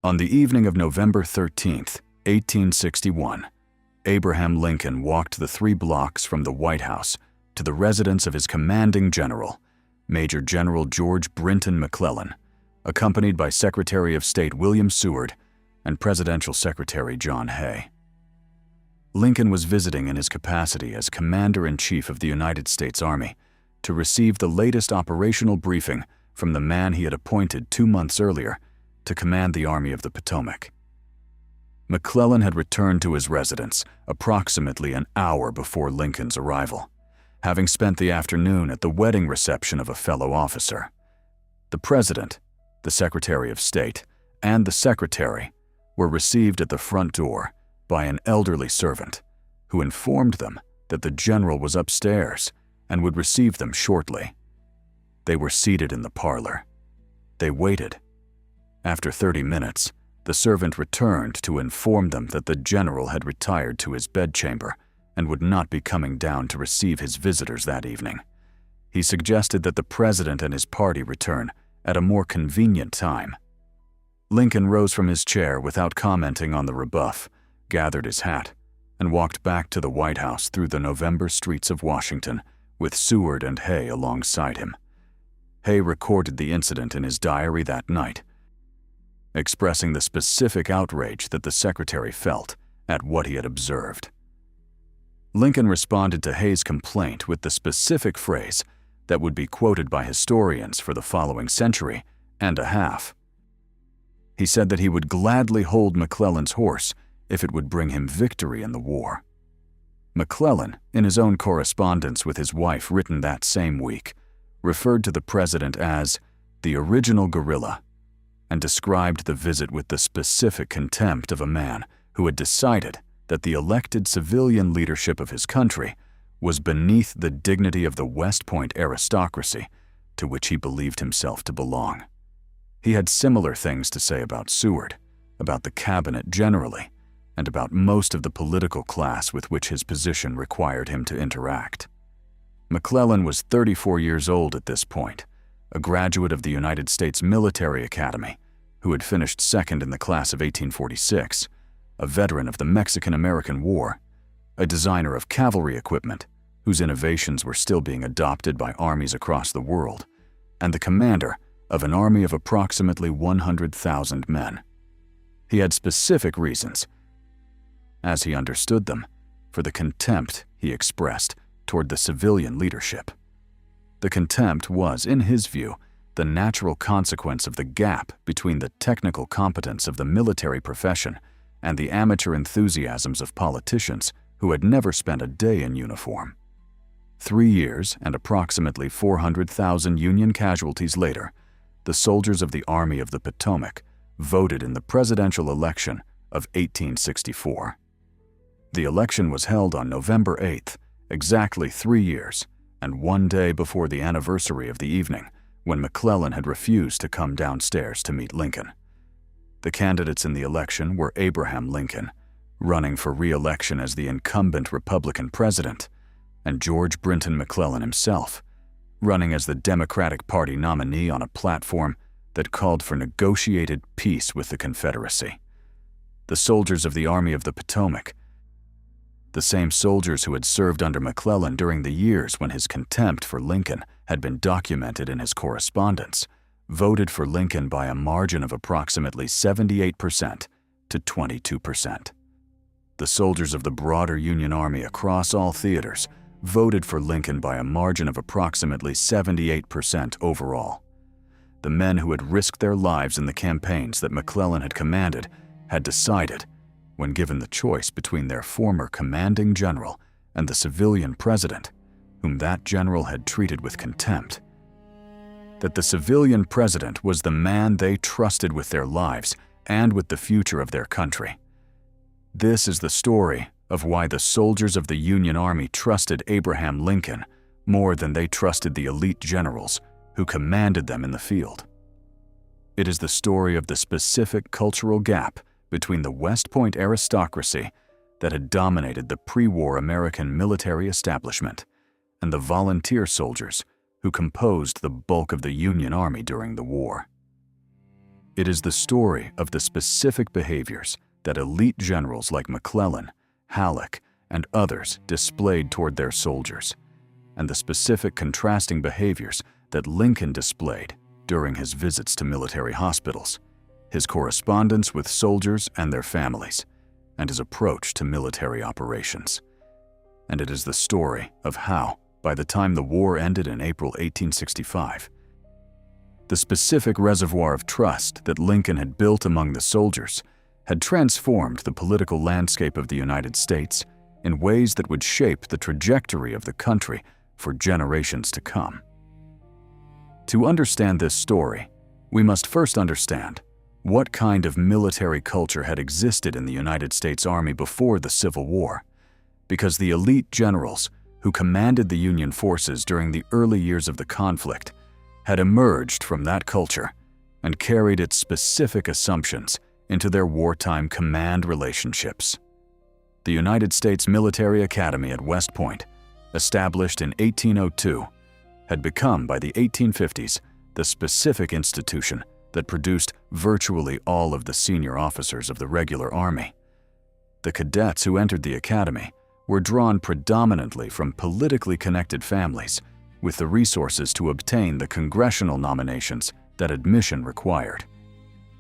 On the evening of November 13th, 1861, Abraham Lincoln walked the 3 blocks from the White House to the residence of his commanding general, Major General George McClellan, accompanied by Secretary of State William Seward and Presidential Secretary John Hay. Lincoln was visiting in his capacity as Commander-in-Chief of the United States Army to receive the latest operational briefing from the man he had appointed 2 months earlier to command the Army of the Potomac. McClellan had returned to his residence approximately an hour before Lincoln's arrival, having spent the afternoon at the wedding reception of a fellow officer. The President, the Secretary of State, and the Secretary were received at the front door by an elderly servant who informed them that the general was upstairs and would receive them shortly. They were seated in the parlor. They waited. After 30 minutes, the servant returned to inform them that the general had retired to his bedchamber and would not be coming down to receive his visitors that evening. He suggested that the president and his party return at a more convenient time. Lincoln rose from his chair without commenting on the rebuff, gathered his hat, and walked back to the White House through the November streets of Washington with Seward and Hay alongside him. Hay recorded the incident in his diary that night, expressing the specific outrage that the secretary felt at what he had observed. Lincoln responded to Hay's complaint with the specific phrase that would be quoted by historians for the following century and a half. He said that he would gladly hold McClellan's horse if it would bring him victory in the war. McClellan, in his own correspondence with his wife written that same week, referred to the president as the original guerrilla and described the visit with the specific contempt of a man who had decided that the elected civilian leadership of his country was beneath the dignity of the West Point aristocracy to which he believed himself to belong. He had similar things to say about Seward, about the cabinet generally, and about most of the political class with which his position required him to interact. McClellan was 34 years old at this point, a graduate of the United States Military Academy, who had finished second in the class of 1846, a veteran of the Mexican-American War, a designer of cavalry equipment, whose innovations were still being adopted by armies across the world, and the commander of an army of approximately 100,000 men. He had specific reasons, as he understood them, for the contempt he expressed toward the civilian leadership. The contempt was, in his view, the natural consequence of the gap between the technical competence of the military profession and the amateur enthusiasms of politicians who had never spent a day in uniform. 3 years and approximately 400,000 Union casualties later, the soldiers of the Army of the Potomac voted in the presidential election of 1864. The election was held on November 8th, exactly 3 years, and 1 day before the anniversary of the evening when McClellan had refused to come downstairs to meet Lincoln. The candidates in the election were Abraham Lincoln, running for re-election as the incumbent Republican president, and George McClellan himself, running as the Democratic Party nominee on a platform that called for negotiated peace with the Confederacy. The soldiers of the Army of the Potomac, the same soldiers who had served under McClellan during the years when his contempt for Lincoln had been documented in his correspondence, voted for Lincoln by a margin of approximately 78% to 22%. The soldiers of the broader Union Army across all theaters voted for Lincoln by a margin of approximately 78% overall. The men who had risked their lives in the campaigns that McClellan had commanded had decided, when given the choice between their former commanding general and the civilian president, whom that general had treated with contempt, that the civilian president was the man they trusted with their lives and with the future of their country. This is the story of why the soldiers of the Union Army trusted Abraham Lincoln more than they trusted the elite generals who commanded them in the field. It is the story of the specific cultural gap between the West Point aristocracy that had dominated the pre-war American military establishment and the volunteer soldiers who composed the bulk of the Union Army during the war. It is the story of the specific behaviors that elite generals like McClellan, Halleck, and others displayed toward their soldiers, and the specific contrasting behaviors that Lincoln displayed during his visits to military hospitals, his correspondence with soldiers and their families, and his approach to military operations. And it is the story of how, by the time the war ended in April 1865, the specific reservoir of trust that Lincoln had built among the soldiers had transformed the political landscape of the United States in ways that would shape the trajectory of the country for generations to come. To understand this story, we must first understand what kind of military culture had existed in the United States Army before the Civil War, because the elite generals who commanded the Union forces during the early years of the conflict had emerged from that culture and carried its specific assumptions into their wartime command relationships. The United States Military Academy at West Point, established in 1802, had become by the 1850s the specific institution that produced virtually all of the senior officers of the regular Army. The cadets who entered the academy were drawn predominantly from politically connected families with the resources to obtain the congressional nominations that admission required.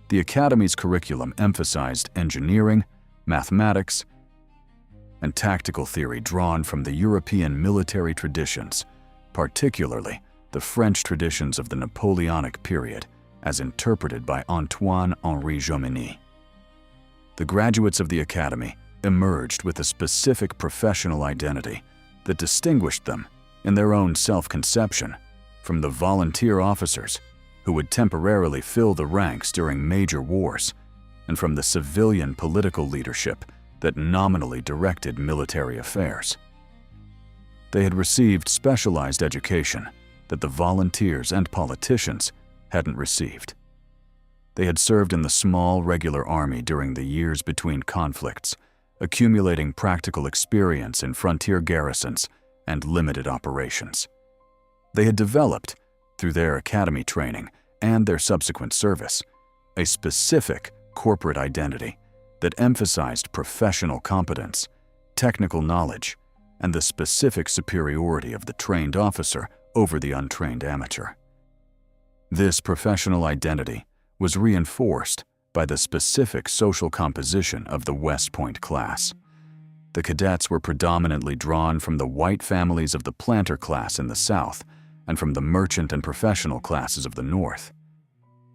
The academy's curriculum emphasized engineering, mathematics, and tactical theory drawn from the European military traditions, particularly the French traditions of the Napoleonic period, as interpreted by Antoine-Henri Jomini. The graduates of the academy emerged with a specific professional identity that distinguished them, in their own self-conception, from the volunteer officers who would temporarily fill the ranks during major wars, and from the civilian political leadership that nominally directed military affairs. They had received specialized education that the volunteers and politicians hadn't received. They had served in the small regular army during the years between conflicts, accumulating practical experience in frontier garrisons and limited operations. They had developed, through their academy training and their subsequent service, a specific corporate identity that emphasized professional competence, technical knowledge, and the specific superiority of the trained officer over the untrained amateur. This professional identity was reinforced by the specific social composition of the West Point class. The cadets were predominantly drawn from the white families of the planter class in the South and from the merchant and professional classes of the North.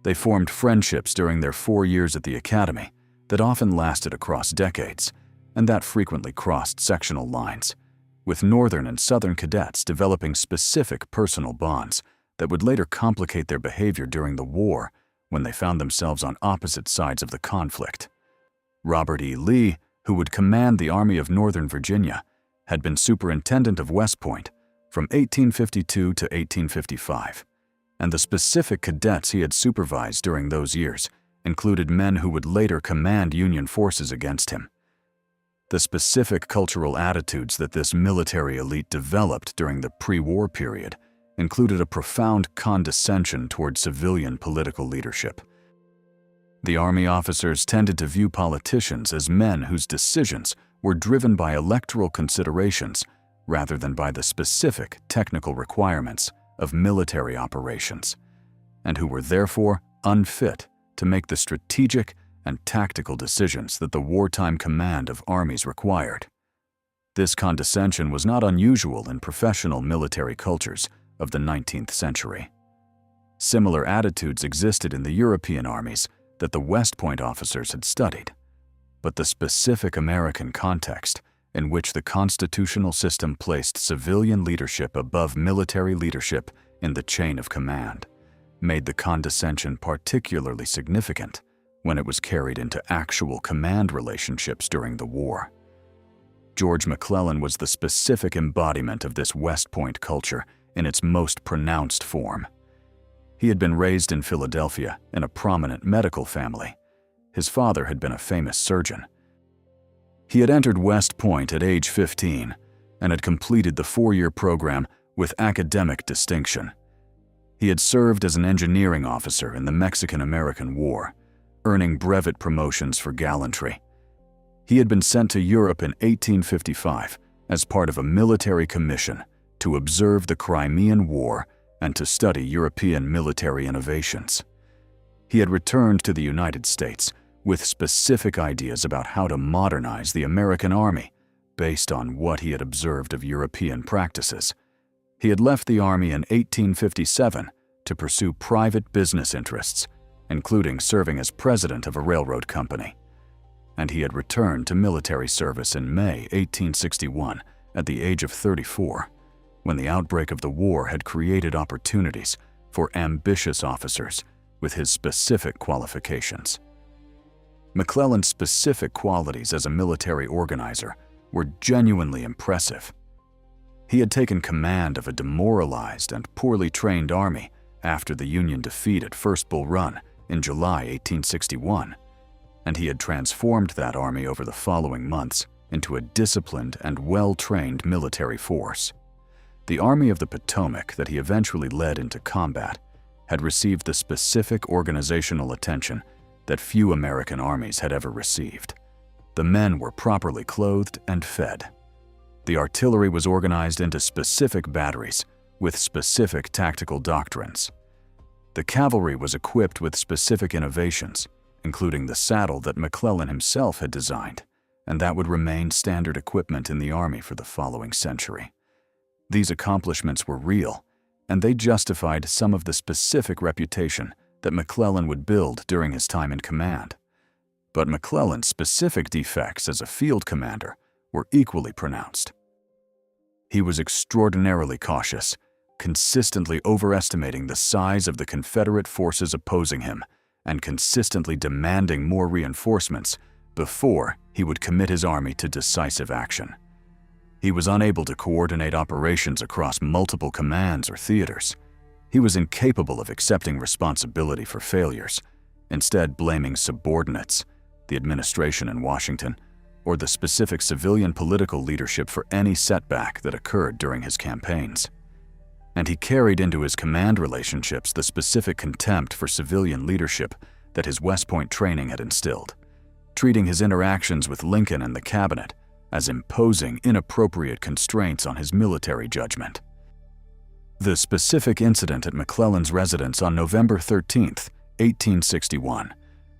They formed friendships during their 4 years at the academy that often lasted across decades, and that frequently crossed sectional lines, with Northern and Southern cadets developing specific personal bonds that would later complicate their behavior during the war when they found themselves on opposite sides of the conflict. Robert E. Lee, who would command the Army of Northern Virginia, had been superintendent of West Point from 1852 to 1855, and the specific cadets he had supervised during those years included men who would later command Union forces against him. The specific cultural attitudes that this military elite developed during the pre-war period included a profound condescension toward civilian political leadership. The Army officers tended to view politicians as men whose decisions were driven by electoral considerations rather than by the specific technical requirements of military operations, and who were therefore unfit to make the strategic and tactical decisions that the wartime command of armies required. This condescension was not unusual in professional military cultures of the 19th century. Similar attitudes existed in the European armies that the West Point officers had studied, but the specific American context in which the constitutional system placed civilian leadership above military leadership in the chain of command made the condescension particularly significant when it was carried into actual command relationships during the war. George McClellan was the specific embodiment of this West Point culture in its most pronounced form. He had been raised in Philadelphia in a prominent medical family. His father had been a famous surgeon. He had entered West Point at age 15 and had completed the 4-year program with academic distinction. He He had served as an engineering officer in the Mexican-American War, earning brevet promotions for gallantry. He had been sent to Europe in 1855 as part of a military commission to observe the Crimean War and to study European military innovations. He had returned to the United States with specific ideas about how to modernize the American Army based on what he had observed of European practices. He had left the Army in 1857 to pursue private business interests, including serving as president of a railroad company. And he had returned to military service in May 1861 at the age of 34, when the outbreak of the war had created opportunities for ambitious officers with his specific qualifications. McClellan's specific qualities as a military organizer were genuinely impressive. He had taken command of a demoralized and poorly trained army after the Union defeat at First Bull Run in July 1861, and he had transformed that army over the following months into a disciplined and well-trained military force. The Army of the Potomac that he eventually led into combat had received the specific organizational attention that few American armies had ever received. The men were properly clothed and fed. The artillery was organized into specific batteries with specific tactical doctrines. The cavalry was equipped with specific innovations, including the saddle that McClellan himself had designed, and that would remain standard equipment in the Army for the following century. These accomplishments were real, and they justified some of the specific reputation that McClellan would build during his time in command. But McClellan's specific defects as a field commander were equally pronounced. He was extraordinarily cautious, consistently overestimating the size of the Confederate forces opposing him and consistently demanding more reinforcements before he would commit his army to decisive action. He was unable to coordinate operations across multiple commands or theaters. He was incapable of accepting responsibility for failures, instead blaming subordinates, the administration in Washington, or the specific civilian political leadership for any setback that occurred during his campaigns. And he carried into his command relationships the specific contempt for civilian leadership that his West Point training had instilled, treating his interactions with Lincoln and the cabinet as imposing inappropriate constraints on his military judgment. The specific incident at McClellan's residence on November 13, 1861,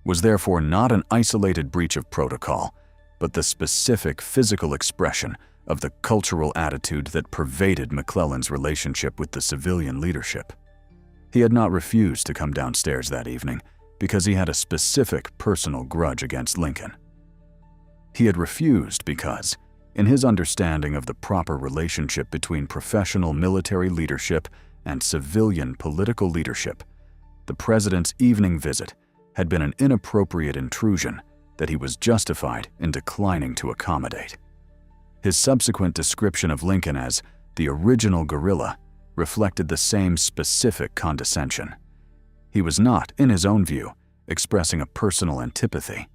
was therefore not an isolated breach of protocol, but the specific physical expression of the cultural attitude that pervaded McClellan's relationship with the civilian leadership. He had not refused to come downstairs that evening because he had a specific personal grudge against Lincoln. He had refused because, in his understanding of the proper relationship between professional military leadership and civilian political leadership, the president's evening visit had been an inappropriate intrusion that he was justified in declining to accommodate. His subsequent description of Lincoln as the original guerrilla reflected the same specific condescension. He was not, in his own view, expressing a personal antipathy.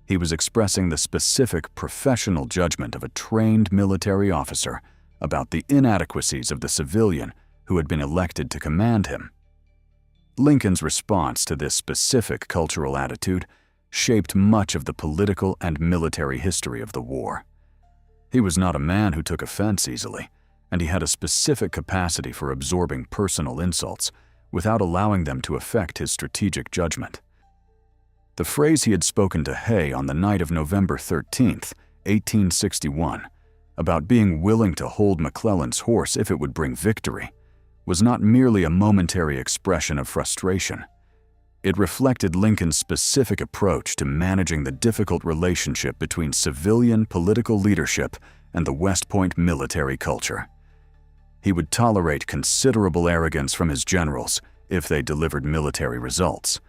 He was expressing the specific professional judgment of a trained military officer about the inadequacies of the civilian who had been elected to command him. Lincoln's response to this specific cultural attitude shaped much of the political and military history of the war. He was not a man who took offense easily, and he had a specific capacity for absorbing personal insults without allowing them to affect his strategic judgment. The phrase he had spoken to Hay on the night of November 13, 1861, about being willing to hold McClellan's horse if it would bring victory, was not merely a momentary expression of frustration. It reflected Lincoln's specific approach to managing the difficult relationship between civilian political leadership and the West Point military culture. He would tolerate considerable arrogance from his generals if they delivered military results.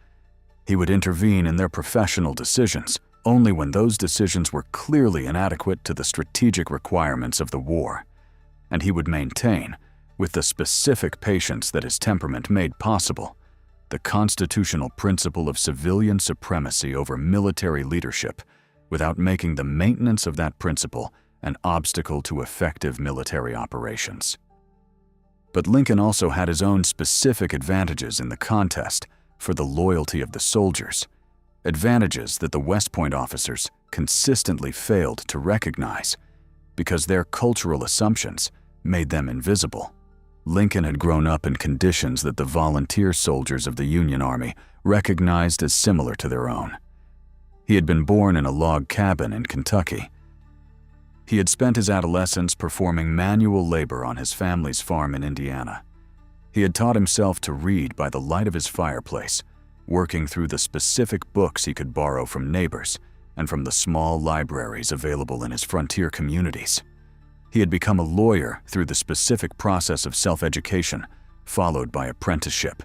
He would intervene in their professional decisions only when those decisions were clearly inadequate to the strategic requirements of the war, and he would maintain, with the specific patience that his temperament made possible, the constitutional principle of civilian supremacy over military leadership without making the maintenance of that principle an obstacle to effective military operations. But Lincoln also had his own specific advantages in the contest for the loyalty of the soldiers, advantages that the West Point officers consistently failed to recognize because their cultural assumptions made them invisible. Lincoln had grown up in conditions that the volunteer soldiers of the Union Army recognized as similar to their own. He had been born in a log cabin in Kentucky. He had spent his adolescence performing manual labor on his family's farm in Indiana. He had taught himself to read by the light of his fireplace, working through the specific books he could borrow from neighbors and from the small libraries available in his frontier communities. He had become a lawyer through the specific process of self-education, followed by apprenticeship,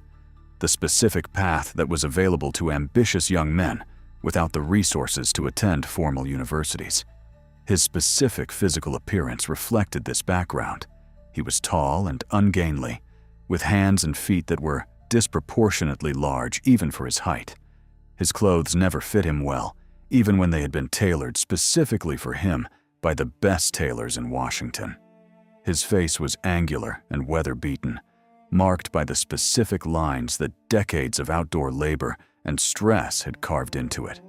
the specific path that was available to ambitious young men without the resources to attend formal universities. His specific physical appearance reflected this background. He was tall and ungainly, with hands and feet that were disproportionately large even for his height. His clothes never fit him well, even when they had been tailored specifically for him by the best tailors in Washington. His face was angular and weather-beaten, marked by the specific lines that decades of outdoor labor and stress had carved into it.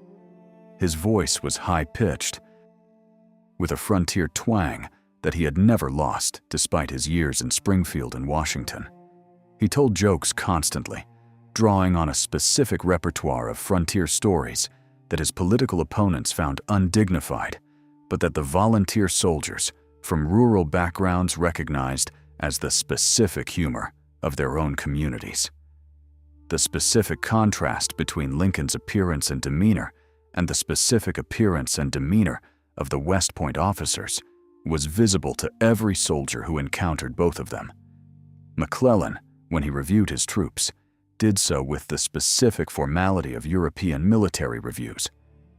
His voice was high-pitched, with a frontier twang that he had never lost despite his years in Springfield and Washington. He told jokes constantly, drawing on a specific repertoire of frontier stories that his political opponents found undignified, but that the volunteer soldiers from rural backgrounds recognized as the specific humor of their own communities. The specific contrast between Lincoln's appearance and demeanor and the specific appearance and demeanor of the West Point officers was visible to every soldier who encountered both of them. McClellan, when he reviewed his troops, did so with the specific formality of European military reviews,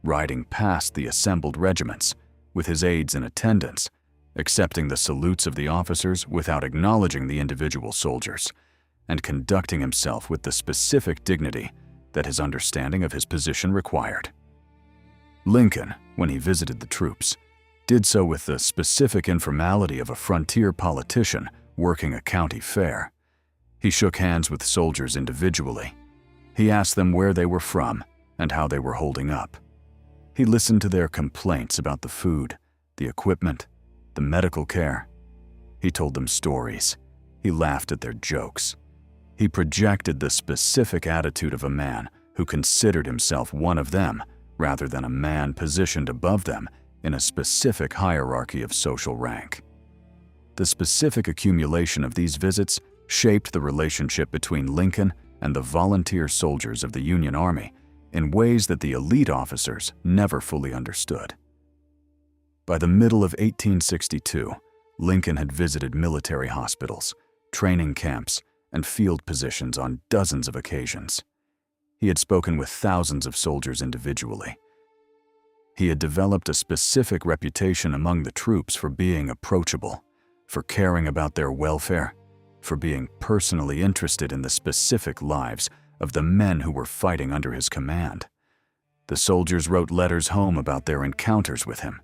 riding past the assembled regiments with his aides in attendance, accepting the salutes of the officers without acknowledging the individual soldiers, and conducting himself with the specific dignity that his understanding of his position required. Lincoln, when he visited the troops, did so with the specific informality of a frontier politician working a county fair. He shook hands with soldiers individually. He asked them where they were from and how they were holding up. He listened to their complaints about the food, the equipment, the medical care. He told them stories. He laughed at their jokes. He projected the specific attitude of a man who considered himself one of them rather than a man positioned above them in a specific hierarchy of social rank. The specific accumulation of these visits shaped the relationship between Lincoln and the volunteer soldiers of the Union Army in ways that the elite officers never fully understood. By the middle of 1862, Lincoln had visited military hospitals, training camps, and field positions on dozens of occasions. He had spoken with thousands of soldiers individually. He had developed a specific reputation among the troops for being approachable, for caring about their welfare, for being personally interested in the specific lives of the men who were fighting under his command. The soldiers wrote letters home about their encounters with him.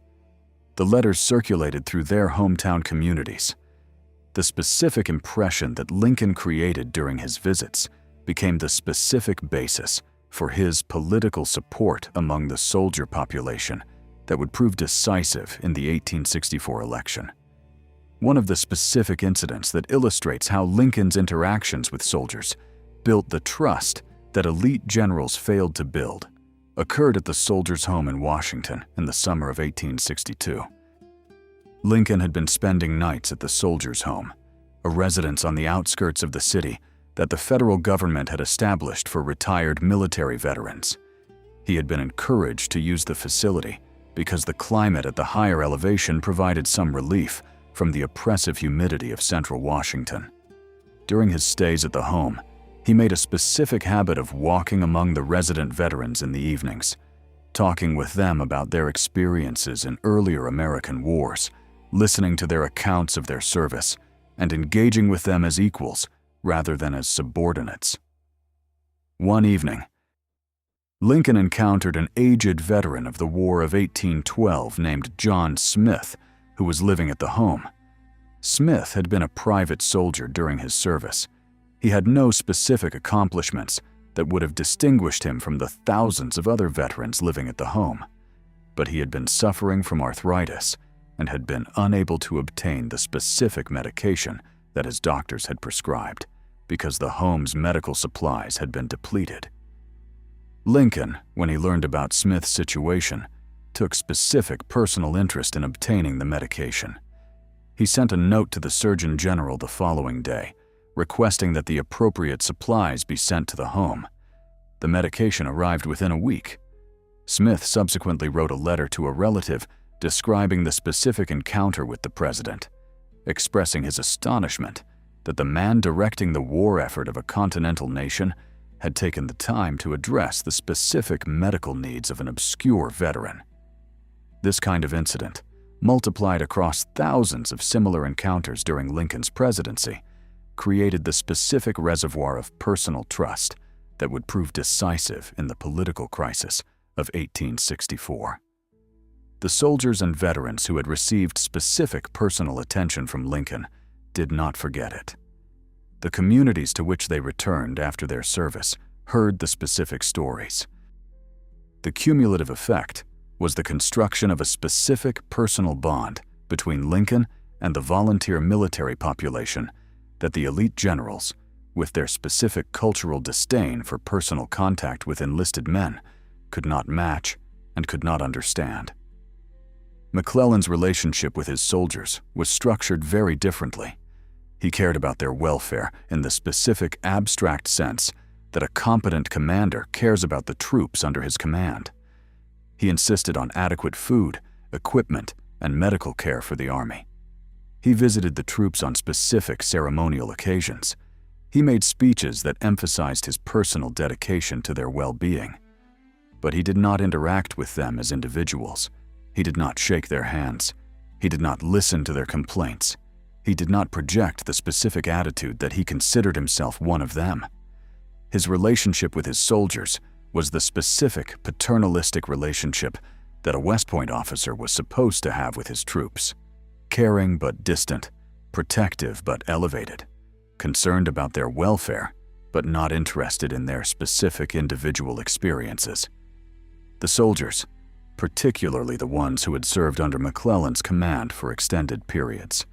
The letters circulated through their hometown communities. The specific impression that Lincoln created during his visits became the specific basis for his political support among the soldier population that would prove decisive in the 1864 election. One of the specific incidents that illustrates how Lincoln's interactions with soldiers built the trust that elite generals failed to build occurred at the soldiers' home in Washington in the summer of 1862. Lincoln had been spending nights at the soldiers' home, a residence on the outskirts of the city that the federal government had established for retired military veterans. He had been encouraged to use the facility because the climate at the higher elevation provided some relief from the oppressive humidity of central Washington. During his stays at the home, he made a specific habit of walking among the resident veterans in the evenings, talking with them about their experiences in earlier American wars, listening to their accounts of their service, and engaging with them as equals rather than as subordinates. One evening, Lincoln encountered an aged veteran of the War of 1812 named John Smith, who was living at the home. Smith had been a private soldier during his service. He had no specific accomplishments that would have distinguished him from the thousands of other veterans living at the home. But he had been suffering from arthritis and had been unable to obtain the specific medication that his doctors had prescribed because the home's medical supplies had been depleted. Lincoln, when he learned about Smith's situation, took specific personal interest in obtaining the medication. He sent a note to the Surgeon General the following day, requesting that the appropriate supplies be sent to the home. The medication arrived within a week. Smith subsequently wrote a letter to a relative describing the specific encounter with the president, expressing his astonishment that the man directing the war effort of a continental nation had taken the time to address the specific medical needs of an obscure veteran. This kind of incident, multiplied across thousands of similar encounters during Lincoln's presidency, created the specific reservoir of personal trust that would prove decisive in the political crisis of 1864. The soldiers and veterans who had received specific personal attention from Lincoln did not forget it. The communities to which they returned after their service heard the specific stories. The cumulative effect was the construction of a specific personal bond between Lincoln and the volunteer military population that the elite generals, with their specific cultural disdain for personal contact with enlisted men, could not match and could not understand. McClellan's relationship with his soldiers was structured very differently. He cared about their welfare in the specific abstract sense that a competent commander cares about the troops under his command. He insisted on adequate food, equipment, and medical care for the army. He visited the troops on specific ceremonial occasions. He made speeches that emphasized his personal dedication to their well-being. But he did not interact with them as individuals. He did not shake their hands. He did not listen to their complaints. He did not project the specific attitude that he considered himself one of them. His relationship with his soldiers was the specific paternalistic relationship that a West Point officer was supposed to have with his troops. Caring but distant, protective but elevated, concerned about their welfare but not interested in their specific individual experiences. The soldiers, particularly the ones who had served under McClellan's command for extended periods,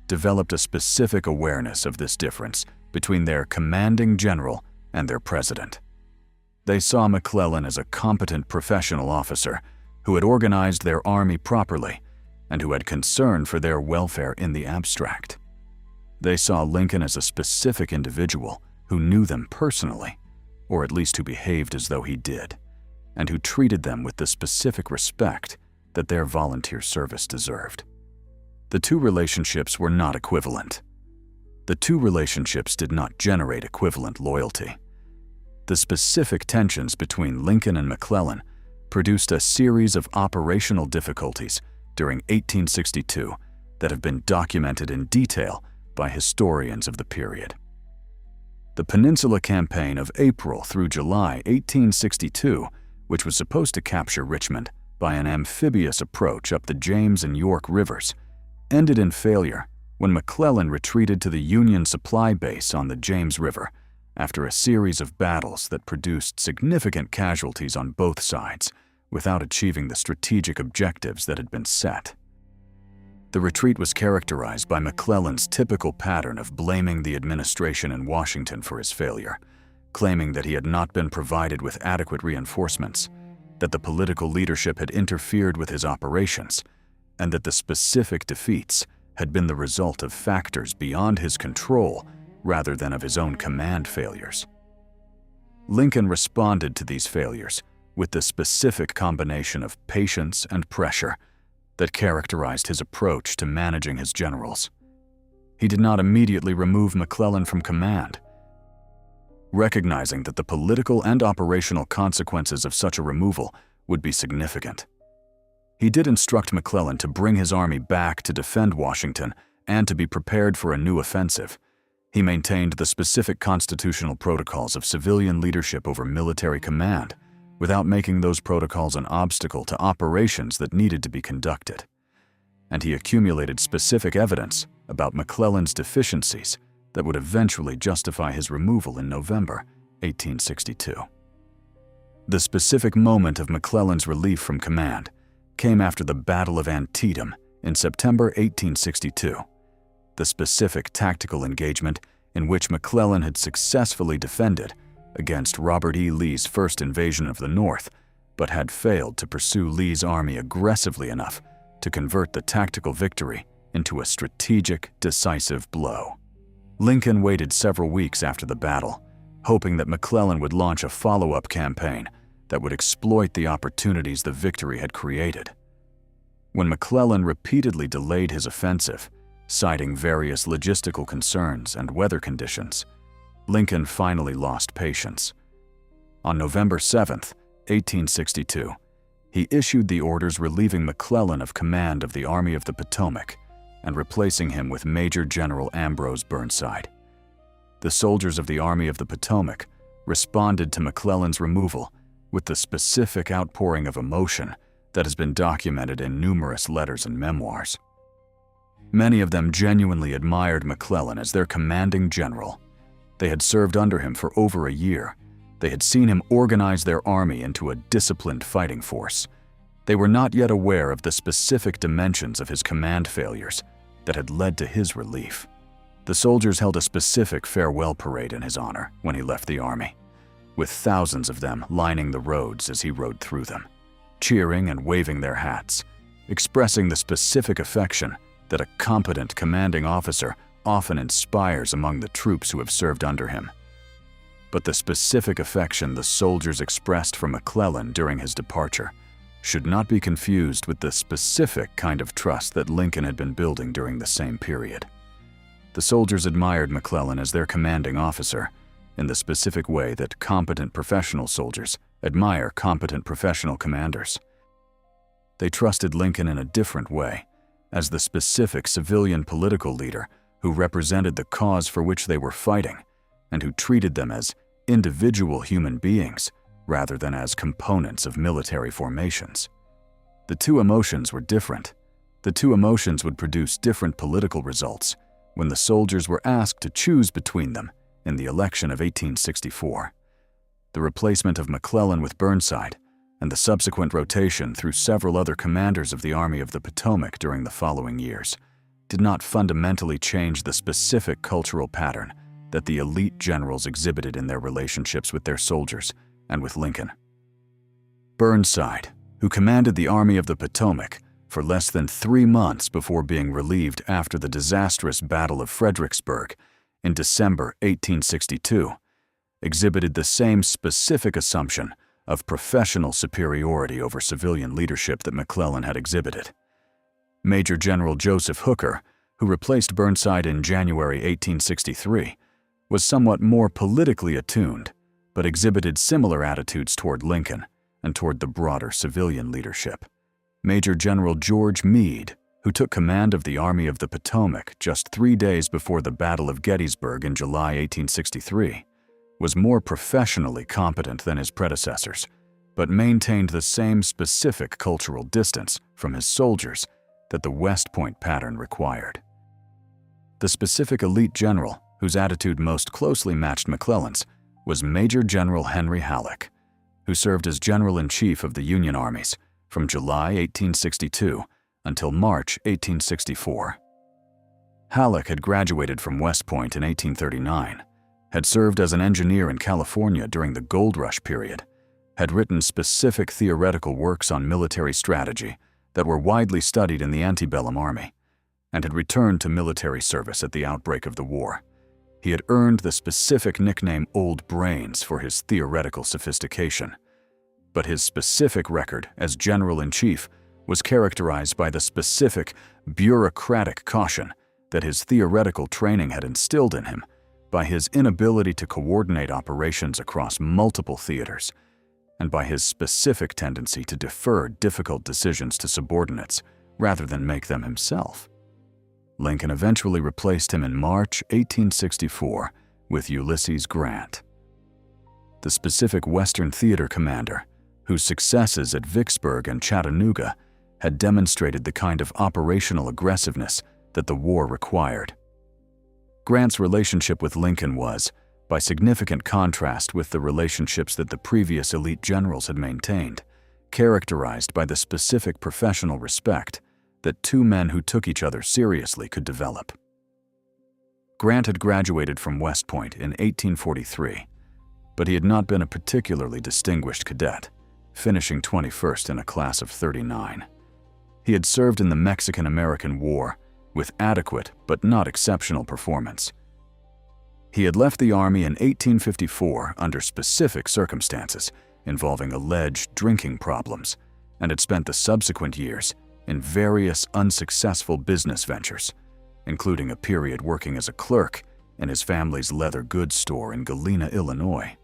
developed a specific awareness of this difference between their commanding general and their president. They saw McClellan as a competent professional officer who had organized their army properly and who had concern for their welfare in the abstract. They saw Lincoln as a specific individual who knew them personally, or at least who behaved as though he did, and who treated them with the specific respect that their volunteer service deserved. The two relationships were not equivalent. The two relationships did not generate equivalent loyalty. The specific tensions between Lincoln and McClellan produced a series of operational difficulties during 1862 that have been documented in detail by historians of the period. The Peninsula Campaign of April through July 1862, which was supposed to capture Richmond by an amphibious approach up the James and York rivers, ended in failure when McClellan retreated to the Union supply base on the James River after a series of battles that produced significant casualties on both sides without achieving the strategic objectives that had been set. The retreat was characterized by McClellan's typical pattern of blaming the administration in Washington for his failure, claiming that he had not been provided with adequate reinforcements, that the political leadership had interfered with his operations, and that the specific defeats had been the result of factors beyond his control rather than of his own command failures. Lincoln responded to these failures with the specific combination of patience and pressure that characterized his approach to managing his generals. He did not immediately remove McClellan from command. Recognizing that the political and operational consequences of such a removal would be significant, he did instruct McClellan to bring his army back to defend Washington and to be prepared for a new offensive. He maintained the specific constitutional protocols of civilian leadership over military command, without making those protocols an obstacle to operations that needed to be conducted. and he accumulated specific evidence about McClellan's deficiencies that would eventually justify his removal in November 1862. The specific moment of McClellan's relief from command came after the Battle of Antietam in September 1862, the specific tactical engagement in which McClellan had successfully defended against Robert E. Lee's first invasion of the North, but had failed to pursue Lee's army aggressively enough to convert the tactical victory into a strategic, decisive blow. Lincoln waited several weeks after the battle, hoping that McClellan would launch a follow-up campaign that would exploit the opportunities the victory had created. When McClellan repeatedly delayed his offensive, citing various logistical concerns and weather conditions, Lincoln finally lost patience. On November 7, 1862, he issued the orders relieving McClellan of command of the Army of the Potomac and replacing him with Major General Ambrose Burnside. The soldiers of the Army of the Potomac responded to McClellan's removal with the specific outpouring of emotion that has been documented in numerous letters and memoirs. Many of them genuinely admired McClellan as their commanding general. They had served under him for over a year. They had seen him organize their army into a disciplined fighting force. They were not yet aware of the specific dimensions of his command failures that had led to his relief. The soldiers held a specific farewell parade in his honor when he left the army, with thousands of them lining the roads as he rode through them, cheering and waving their hats, expressing the specific affection that a competent commanding officer often inspires among the troops who have served under him. But the specific affection the soldiers expressed for McClellan during his departure should not be confused with the specific kind of trust that Lincoln had been building during the same period. The soldiers admired McClellan as their commanding officer in the specific way that competent professional soldiers admire competent professional commanders. They trusted Lincoln in a different way, as the specific civilian political leader who represented the cause for which they were fighting, and who treated them as individual human beings rather than as components of military formations. The two emotions were different. The two emotions would produce different political results when the soldiers were asked to choose between them in the election of 1864. The replacement of McClellan with Burnside and the subsequent rotation through several other commanders of the Army of the Potomac during the following years did not fundamentally change the specific cultural pattern that the elite generals exhibited in their relationships with their soldiers and with Lincoln. Burnside, who commanded the Army of the Potomac for less than 3 months before being relieved after the disastrous Battle of Fredericksburg in December 1862, exhibited the same specific assumption of professional superiority over civilian leadership that McClellan had exhibited. Major General Joseph Hooker, who replaced Burnside in January 1863, was somewhat more politically attuned, but exhibited similar attitudes toward Lincoln and toward the broader civilian leadership. Major General George Meade, who took command of the Army of the Potomac just 3 days before the Battle of Gettysburg in July 1863, was more professionally competent than his predecessors, but maintained the same specific cultural distance from his soldiers that the West Point pattern required. The specific elite general whose attitude most closely matched McClellan's was Major General Henry Halleck, who served as General-in-Chief of the Union armies from July 1862 until March 1864. Halleck had graduated from West Point in 1839, had served as an engineer in California during the Gold Rush period, had written specific theoretical works on military strategy that were widely studied in the antebellum army, and had returned to military service at the outbreak of the war. He had earned the specific nickname Old Brains for his theoretical sophistication, but his specific record as General-in-Chief was characterized by the specific bureaucratic caution that his theoretical training had instilled in him, by his inability to coordinate operations across multiple theaters, and by his specific tendency to defer difficult decisions to subordinates rather than make them himself. Lincoln eventually replaced him in March 1864 with Ulysses Grant. The specific Western Theater commander, whose successes at Vicksburg and Chattanooga had demonstrated the kind of operational aggressiveness that the war required. Grant's relationship with Lincoln was, by significant contrast with the relationships that the previous elite generals had maintained, characterized by the specific professional respect that two men who took each other seriously could develop. Grant had graduated from West Point in 1843, but he had not been a particularly distinguished cadet, finishing 21st in a class of 39. He had served in the Mexican-American War with adequate but not exceptional performance. He had left the Army in 1854 under specific circumstances involving alleged drinking problems, and had spent the subsequent years in various unsuccessful business ventures, including a period working as a clerk in his family's leather goods store in Galena, Illinois.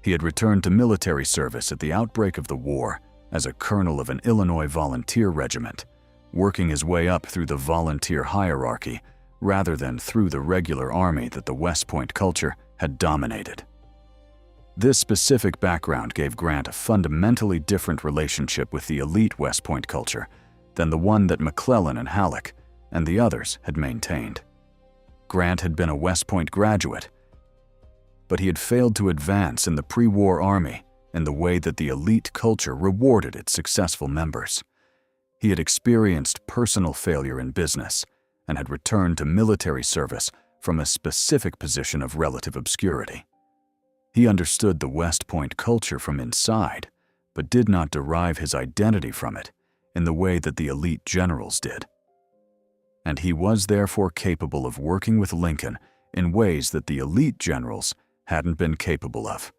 He had returned to military service at the outbreak of the war as a colonel of an Illinois volunteer regiment, working his way up through the volunteer hierarchy rather than through the regular army that the West Point culture had dominated. This specific background gave Grant a fundamentally different relationship with the elite West Point culture than the one that McClellan and Halleck and the others had maintained. Grant had been a West Point graduate, but he had failed to advance in the pre-war army in the way that the elite culture rewarded its successful members. He had experienced personal failure in business and had returned to military service from a specific position of relative obscurity. He understood the West Point culture from inside, but did not derive his identity from it in the way that the elite generals did. And he was therefore capable of working with Lincoln in ways that the elite generals hadn't been capable of,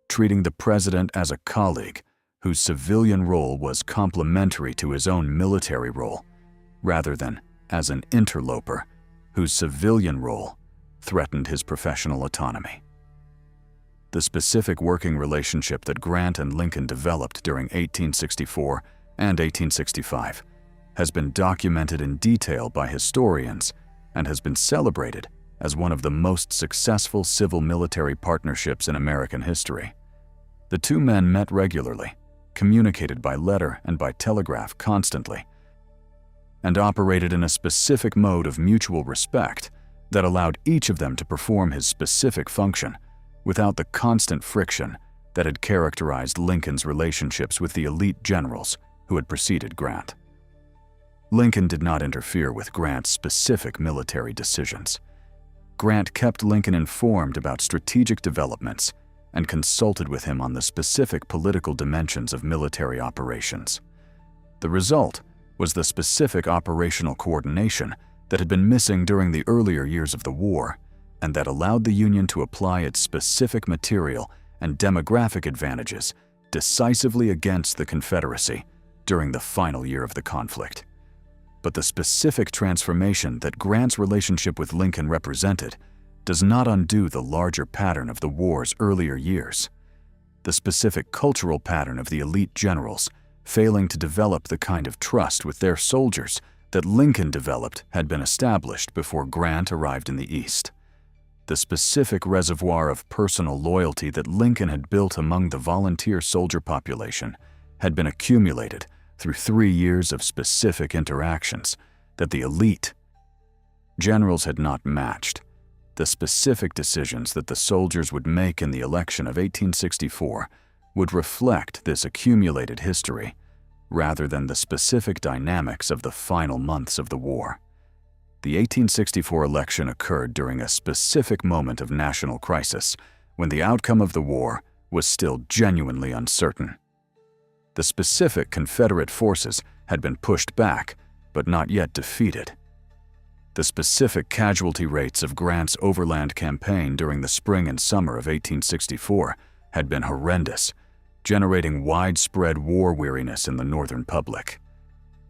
treating the president as a colleague whose civilian role was complementary to his own military role, rather than as an interloper whose civilian role threatened his professional autonomy. The specific working relationship that Grant and Lincoln developed during 1864 and 1865 has been documented in detail by historians and has been celebrated as one of the most successful civil-military partnerships in American history. The two men met regularly, communicated by letter and by telegraph constantly, and operated in a specific mode of mutual respect that allowed each of them to perform his specific function without the constant friction that had characterized Lincoln's relationships with the elite generals who had preceded Grant. Lincoln did not interfere with Grant's specific military decisions. Grant kept Lincoln informed about strategic developments and consulted with him on the specific political dimensions of military operations. The result was the specific operational coordination that had been missing during the earlier years of the war, and that allowed the Union to apply its specific material and demographic advantages decisively against the Confederacy during the final year of the conflict. But the specific transformation that Grant's relationship with Lincoln represented does not undo the larger pattern of the war's earlier years. The specific cultural pattern of the elite generals failing to develop the kind of trust with their soldiers that Lincoln developed had been established before Grant arrived in the East. The specific reservoir of personal loyalty that Lincoln had built among the volunteer soldier population had been accumulated through 3 years of specific interactions that the elite generals had not matched. The specific decisions that the soldiers would make in the election of 1864 would reflect this accumulated history rather than the specific dynamics of the final months of the war. The 1864 election occurred during a specific moment of national crisis when the outcome of the war was still genuinely uncertain. The specific Confederate forces had been pushed back, but not yet defeated. The specific casualty rates of Grant's overland campaign during the spring and summer of 1864 had been horrendous, generating widespread war weariness in the Northern public.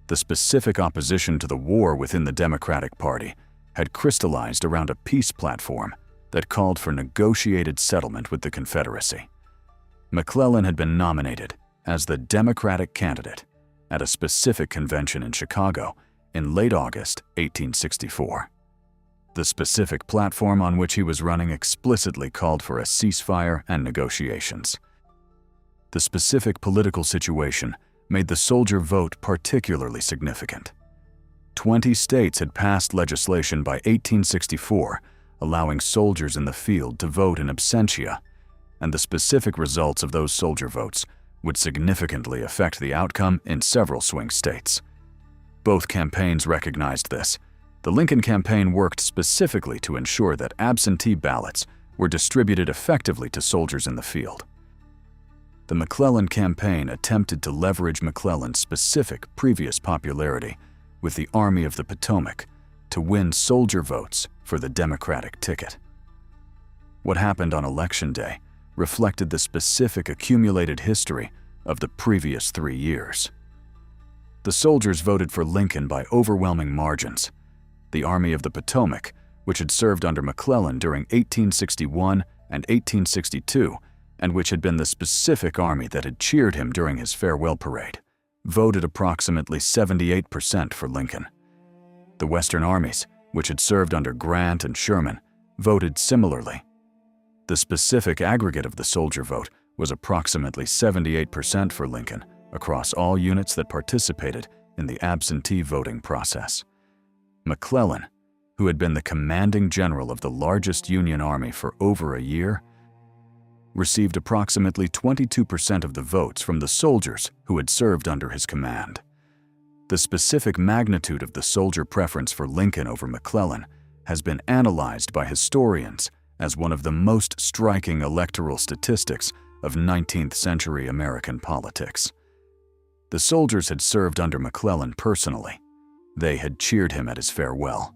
The specific opposition to the war within the Democratic Party had crystallized around a peace platform that called for negotiated settlement with the Confederacy. McClellan had been nominated as the Democratic candidate at a specific convention in Chicago in late August 1864. The specific platform on which he was running explicitly called for a ceasefire and negotiations. The specific political situation made the soldier vote particularly significant. 20 states had passed legislation by 1864 allowing soldiers in the field to vote in absentia, and the specific results of those soldier votes would significantly affect the outcome in several swing states. Both campaigns recognized this. The Lincoln campaign worked specifically to ensure that absentee ballots were distributed effectively to soldiers in the field. The McClellan campaign attempted to leverage McClellan's specific previous popularity with the Army of the Potomac to win soldier votes for the Democratic ticket. What happened on Election Day reflected the specific accumulated history of the previous 3 years. The soldiers voted for Lincoln by overwhelming margins. The Army of the Potomac, which had served under McClellan during 1861 and 1862, and which had been the specific army that had cheered him during his farewell parade, voted approximately 78% for Lincoln. The Western armies, which had served under Grant and Sherman, voted similarly. The specific aggregate of the soldier vote was approximately 78% for Lincoln across all units that participated in the absentee voting process. McClellan, who had been the commanding general of the largest Union army for over a year, received approximately 22% of the votes from the soldiers who had served under his command. The specific magnitude of the soldier preference for Lincoln over McClellan has been analyzed by historians as one of the most striking electoral statistics of 19th century American politics. The soldiers had served under McClellan personally. They had cheered him at his farewell.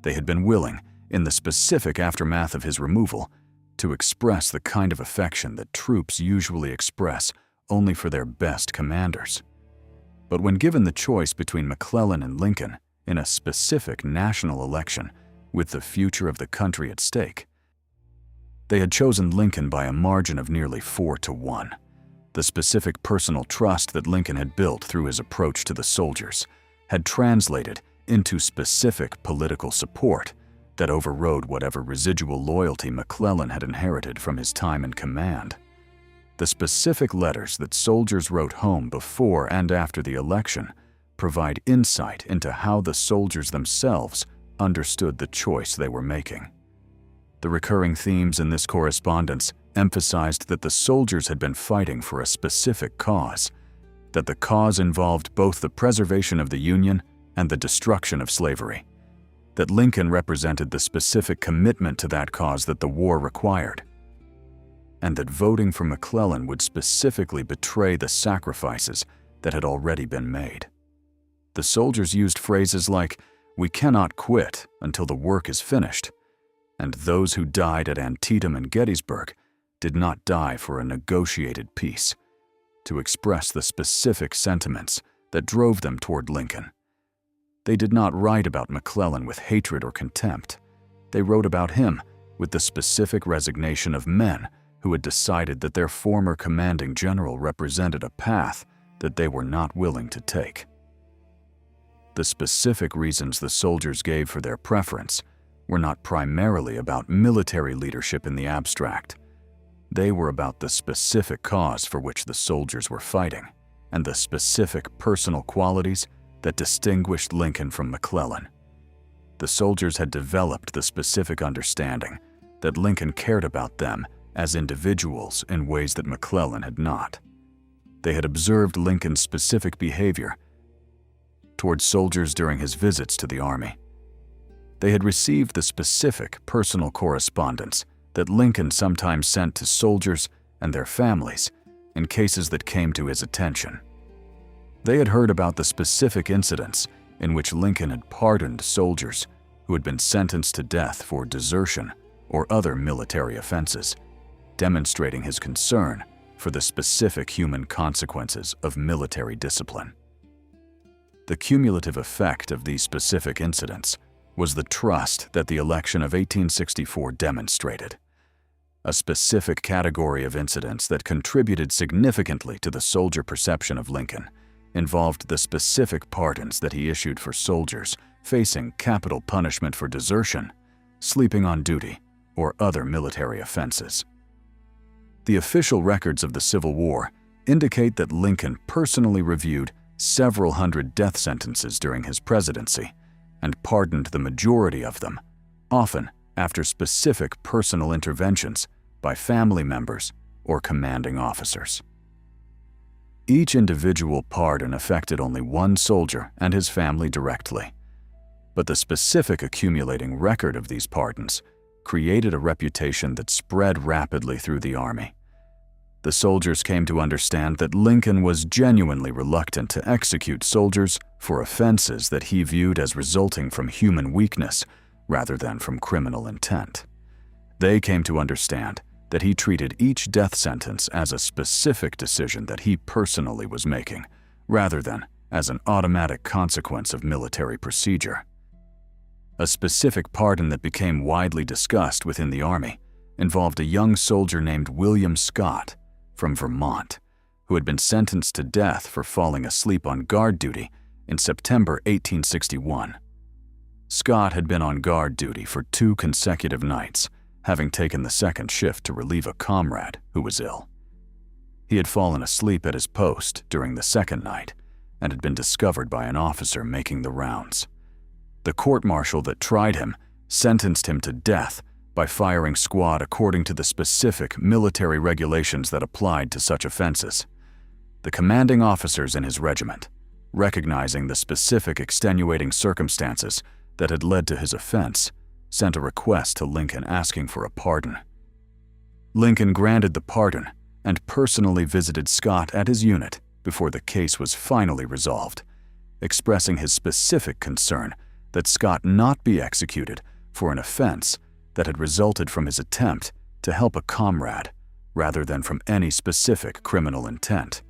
They had been willing, in the specific aftermath of his removal, to express the kind of affection that troops usually express only for their best commanders. But when given the choice between McClellan and Lincoln in a specific national election with the future of the country at stake, they had chosen Lincoln by a margin of nearly 4-1. The specific personal trust that Lincoln had built through his approach to the soldiers had translated into specific political support that overrode whatever residual loyalty McClellan had inherited from his time in command. The specific letters that soldiers wrote home before and after the election provide insight into how the soldiers themselves understood the choice they were making. The recurring themes in this correspondence emphasized that the soldiers had been fighting for a specific cause, that the cause involved both the preservation of the Union and the destruction of slavery, that Lincoln represented the specific commitment to that cause that the war required, and that voting for McClellan would specifically betray the sacrifices that had already been made. The soldiers used phrases like, "We cannot quit until the work is finished," and "those who died at Antietam and Gettysburg did not die for a negotiated peace," to express the specific sentiments that drove them toward Lincoln. They did not write about McClellan with hatred or contempt. They wrote about him with the specific resignation of men who had decided that their former commanding general represented a path that they were not willing to take. The specific reasons the soldiers gave for their preference were not primarily about military leadership in the abstract. They were about the specific cause for which the soldiers were fighting and the specific personal qualities that distinguished Lincoln from McClellan. The soldiers had developed the specific understanding that Lincoln cared about them as individuals in ways that McClellan had not. They had observed Lincoln's specific behavior towards soldiers during his visits to the Army. They had received the specific personal correspondence that Lincoln sometimes sent to soldiers and their families in cases that came to his attention. They had heard about the specific incidents in which Lincoln had pardoned soldiers who had been sentenced to death for desertion or other military offenses, demonstrating his concern for the specific human consequences of military discipline. The cumulative effect of these specific incidents was the trust that the election of 1864 demonstrated. A specific category of incidents that contributed significantly to the soldier perception of Lincoln involved the specific pardons that he issued for soldiers facing capital punishment for desertion, sleeping on duty, or other military offenses. The official records of the Civil War indicate that Lincoln personally reviewed several hundred death sentences during his presidency and pardoned the majority of them, often after specific personal interventions by family members or commanding officers. Each individual pardon affected only one soldier and his family directly, but the specific accumulating record of these pardons created a reputation that spread rapidly through the Army. The soldiers came to understand that Lincoln was genuinely reluctant to execute soldiers for offenses that he viewed as resulting from human weakness rather than from criminal intent. They came to understand that he treated each death sentence as a specific decision that he personally was making, rather than as an automatic consequence of military procedure. A specific pardon that became widely discussed within the Army involved a young soldier named William Scott from Vermont, who had been sentenced to death for falling asleep on guard duty in September 1861. Scott had been on guard duty for 2 consecutive nights, having taken the second shift to relieve a comrade who was ill. He had fallen asleep at his post during the second night and had been discovered by an officer making the rounds. The court-martial that tried him sentenced him to death by firing squad according to the specific military regulations that applied to such offenses. The commanding officers in his regiment, recognizing the specific extenuating circumstances that had led to his offense, sent a request to Lincoln asking for a pardon. Lincoln granted the pardon and personally visited Scott at his unit before the case was finally resolved, expressing his specific concern that Scott not be executed for an offense that had resulted from his attempt to help a comrade rather than from any specific criminal intent.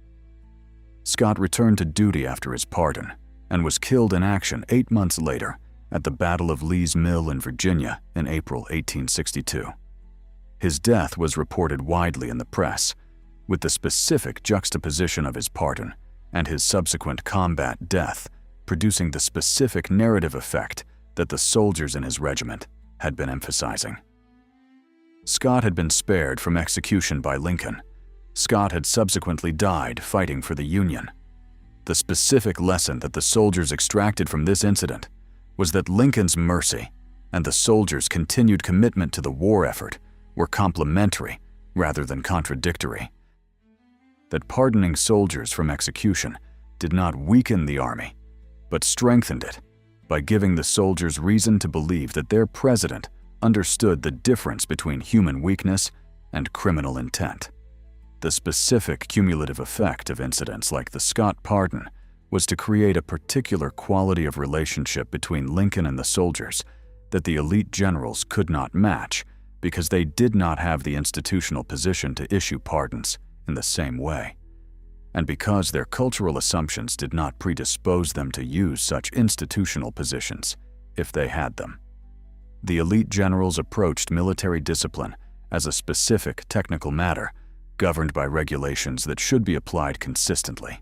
Scott returned to duty after his pardon and was killed in action 8 months later at the Battle of Lee's Mill in Virginia in April 1862. His death was reported widely in the press, with the specific juxtaposition of his pardon and his subsequent combat death producing the specific narrative effect that the soldiers in his regiment had been emphasizing. Scott had been spared from execution by Lincoln. Scott had subsequently died fighting for the Union. The specific lesson that the soldiers extracted from this incident was that Lincoln's mercy and the soldiers' continued commitment to the war effort were complementary rather than contradictory. That pardoning soldiers from execution did not weaken the Army, but strengthened it by giving the soldiers reason to believe that their president understood the difference between human weakness and criminal intent. The specific cumulative effect of incidents like the Scott pardon was to create a particular quality of relationship between Lincoln and the soldiers that the elite generals could not match because they did not have the institutional position to issue pardons in the same way, and because their cultural assumptions did not predispose them to use such institutional positions if they had them. The elite generals approached military discipline as a specific technical matter governed by regulations that should be applied consistently.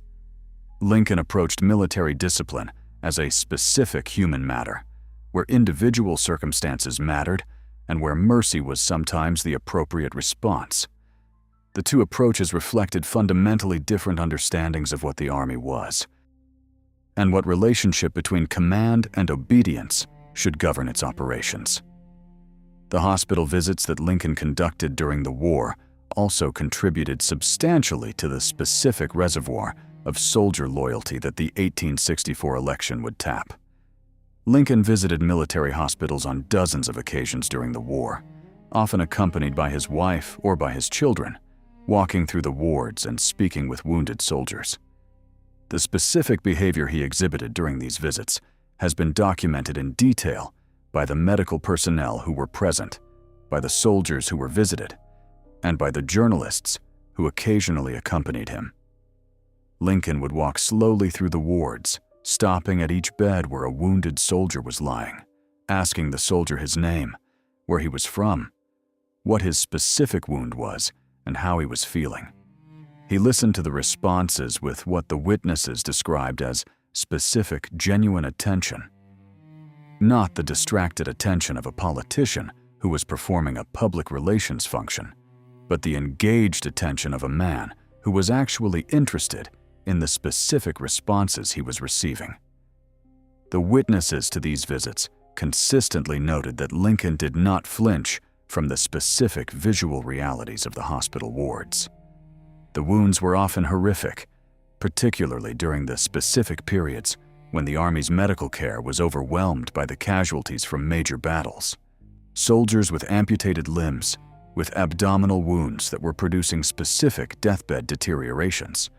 Lincoln approached military discipline as a specific human matter, where individual circumstances mattered and where mercy was sometimes the appropriate response. The two approaches reflected fundamentally different understandings of what the Army was, and what relationship between command and obedience should govern its operations. The hospital visits that Lincoln conducted during the war also contributed substantially to the specific reservoir of soldier loyalty that the 1864 election would tap. Lincoln visited military hospitals on dozens of occasions during the war, often accompanied by his wife or by his children, walking through the wards and speaking with wounded soldiers. The specific behavior he exhibited during these visits has been documented in detail by the medical personnel who were present, by the soldiers who were visited, and by the journalists who occasionally accompanied him. Lincoln would walk slowly through the wards, stopping at each bed where a wounded soldier was lying, asking the soldier his name, where he was from, what his specific wound was, and how he was feeling. He listened to the responses with what the witnesses described as specific, genuine attention, not the distracted attention of a politician who was performing a public relations function, but the engaged attention of a man who was actually interested in the specific responses he was receiving. The witnesses to these visits consistently noted that Lincoln did not flinch from the specific visual realities of the hospital wards. The wounds were often horrific, particularly during the specific periods when the Army's medical care was overwhelmed by the casualties from major battles. Soldiers with amputated limbs, with abdominal wounds that were producing specific deathbed deteriorations,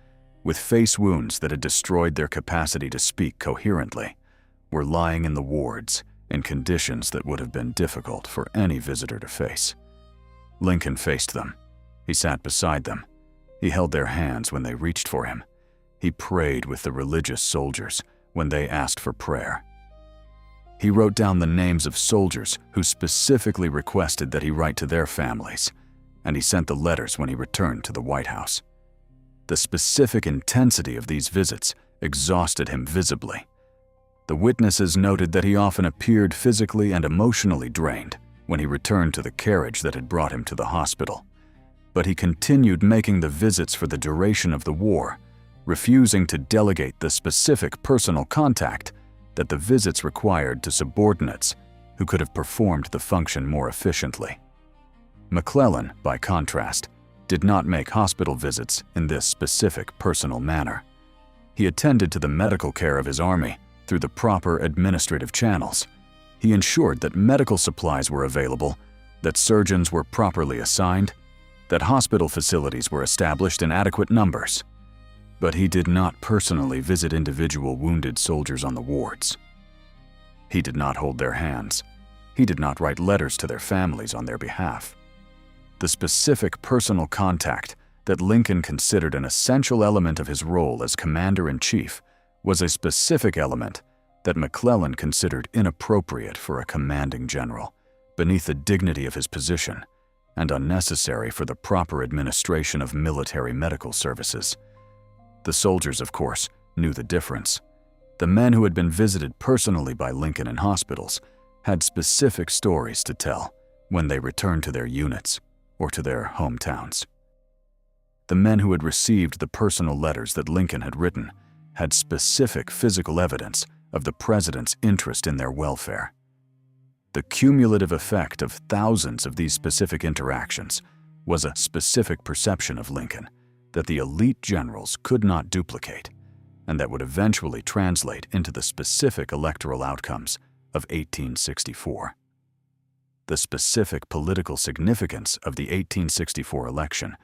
with face wounds that had destroyed their capacity to speak coherently, were lying in the wards in conditions that would have been difficult for any visitor to face. Lincoln faced them. He sat beside them. He held their hands when they reached for him. He prayed with the religious soldiers when they asked for prayer. He wrote down the names of soldiers who specifically requested that he write to their families, and he sent the letters when he returned to the White House. The specific intensity of these visits exhausted him visibly. The witnesses noted that he often appeared physically and emotionally drained when he returned to the carriage that had brought him to the hospital. But he continued making the visits for the duration of the war, refusing to delegate the specific personal contact that the visits required to subordinates who could have performed the function more efficiently. McClellan, by contrast, did not make hospital visits in this specific personal manner. He attended to the medical care of his army through the proper administrative channels. He ensured that medical supplies were available, that surgeons were properly assigned, that hospital facilities were established in adequate numbers. But he did not personally visit individual wounded soldiers on the wards. He did not hold their hands. He did not write letters to their families on their behalf. The specific personal contact that Lincoln considered an essential element of his role as commander-in-chief was a specific element that McClellan considered inappropriate for a commanding general, beneath the dignity of his position, and unnecessary for the proper administration of military medical services. The soldiers, of course, knew the difference. The men who had been visited personally by Lincoln in hospitals had specific stories to tell when they returned to their units or to their hometowns. The men who had received the personal letters that Lincoln had written had specific physical evidence of the president's interest in their welfare. The cumulative effect of thousands of these specific interactions was a specific perception of Lincoln that the elite generals could not duplicate, and that would eventually translate into the specific electoral outcomes of 1864. The specific political significance of the 1864 election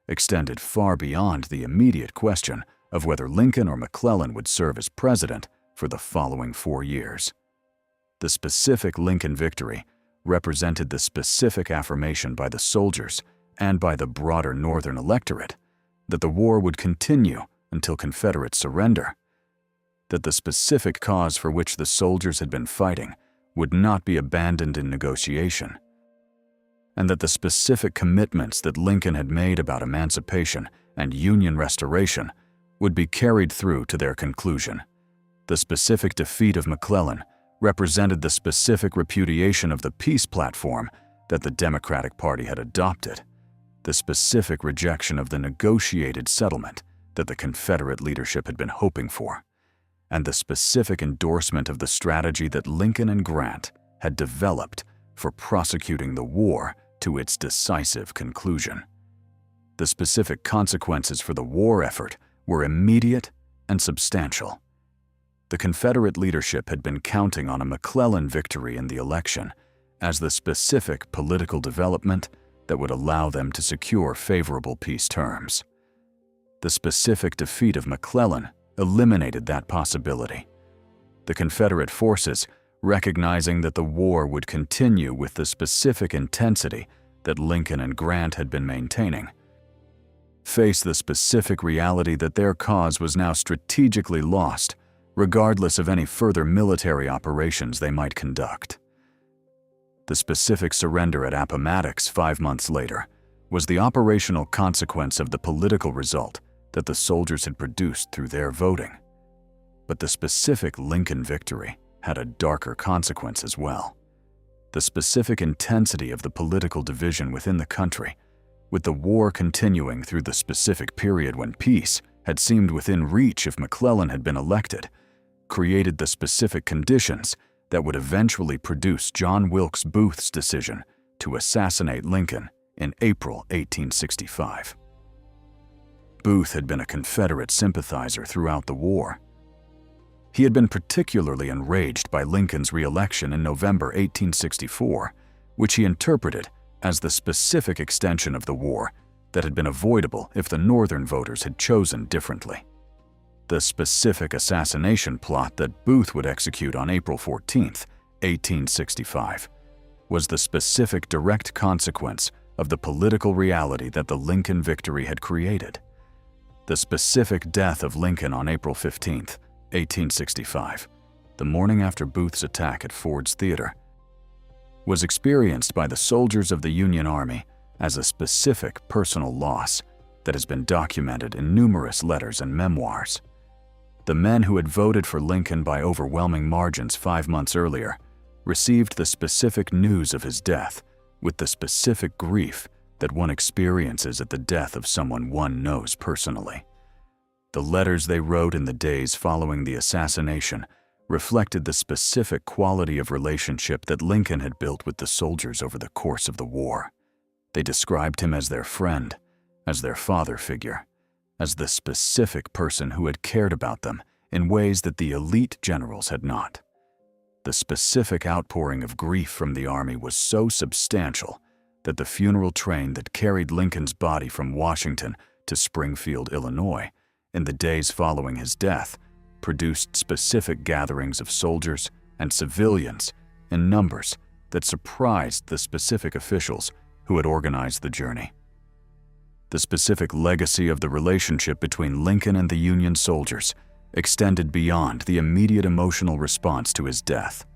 extended far beyond the immediate question of whether Lincoln or McClellan would serve as president for the following 4 years. The specific Lincoln victory represented the specific affirmation by the soldiers and by the broader Northern electorate that the war would continue until Confederate surrender, that the specific cause for which the soldiers had been fighting would not be abandoned in negotiation, and that the specific commitments that Lincoln had made about emancipation and Union restoration would be carried through to their conclusion. The specific defeat of McClellan represented the specific repudiation of the peace platform that the Democratic Party had adopted, the specific rejection of the negotiated settlement that the Confederate leadership had been hoping for, and the specific endorsement of the strategy that Lincoln and Grant had developed for prosecuting the war to its decisive conclusion. The specific consequences for the war effort were immediate and substantial. The Confederate leadership had been counting on a McClellan victory in the election as the specific political development that would allow them to secure favorable peace terms. The specific defeat of McClellan eliminated that possibility. The Confederate forces, recognizing that the war would continue with the specific intensity that Lincoln and Grant had been maintaining, faced the specific reality that their cause was now strategically lost, regardless of any further military operations they might conduct. The specific surrender at Appomattox 5 months later was the operational consequence of the political result that the soldiers had produced through their voting. But the specific Lincoln victory had a darker consequence as well. The specific intensity of the political division within the country with the war continuing through the specific period when peace had seemed within reach if McClellan had been elected, created the specific conditions that would eventually produce John Wilkes Booth's decision to assassinate Lincoln in April 1865. Booth had been a Confederate sympathizer throughout the war. He had been particularly enraged by Lincoln's re-election in November 1864, which he interpreted as the specific extension of the war that had been avoidable if the Northern voters had chosen differently. The specific assassination plot that Booth would execute on April 14, 1865, was the specific direct consequence of the political reality that the Lincoln victory had created. The specific death of Lincoln on April 15, 1865, the morning after Booth's attack at Ford's Theater, was experienced by the soldiers of the Union Army as a specific personal loss that has been documented in numerous letters and memoirs. The men who had voted for Lincoln by overwhelming margins 5 months earlier received the specific news of his death with the specific grief that one experiences at the death of someone one knows personally. The letters they wrote in the days following the assassination reflected the specific quality of relationship that Lincoln had built with the soldiers over the course of the war. They described him as their friend, as their father figure, as the specific person who had cared about them in ways that the elite generals had not. The specific outpouring of grief from the Army was so substantial that the funeral train that carried Lincoln's body from Washington to Springfield, Illinois, in the days following his death, produced specific gatherings of soldiers and civilians in numbers that surprised the specific officials who had organized the journey. The specific legacy of the relationship between Lincoln and the Union soldiers extended beyond the immediate emotional response to his death.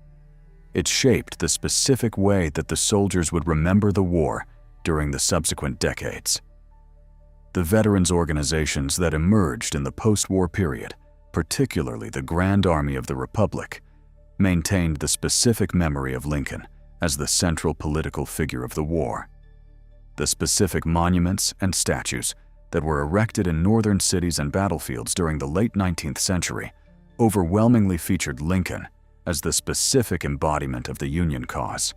It shaped the specific way that the soldiers would remember the war during the subsequent decades. The veterans organizations that emerged in the post-war period, particularly the Grand Army of the Republic, maintained the specific memory of Lincoln as the central political figure of the war. The specific monuments and statues that were erected in northern cities and battlefields during the late 19th century overwhelmingly featured Lincoln as the specific embodiment of the Union cause.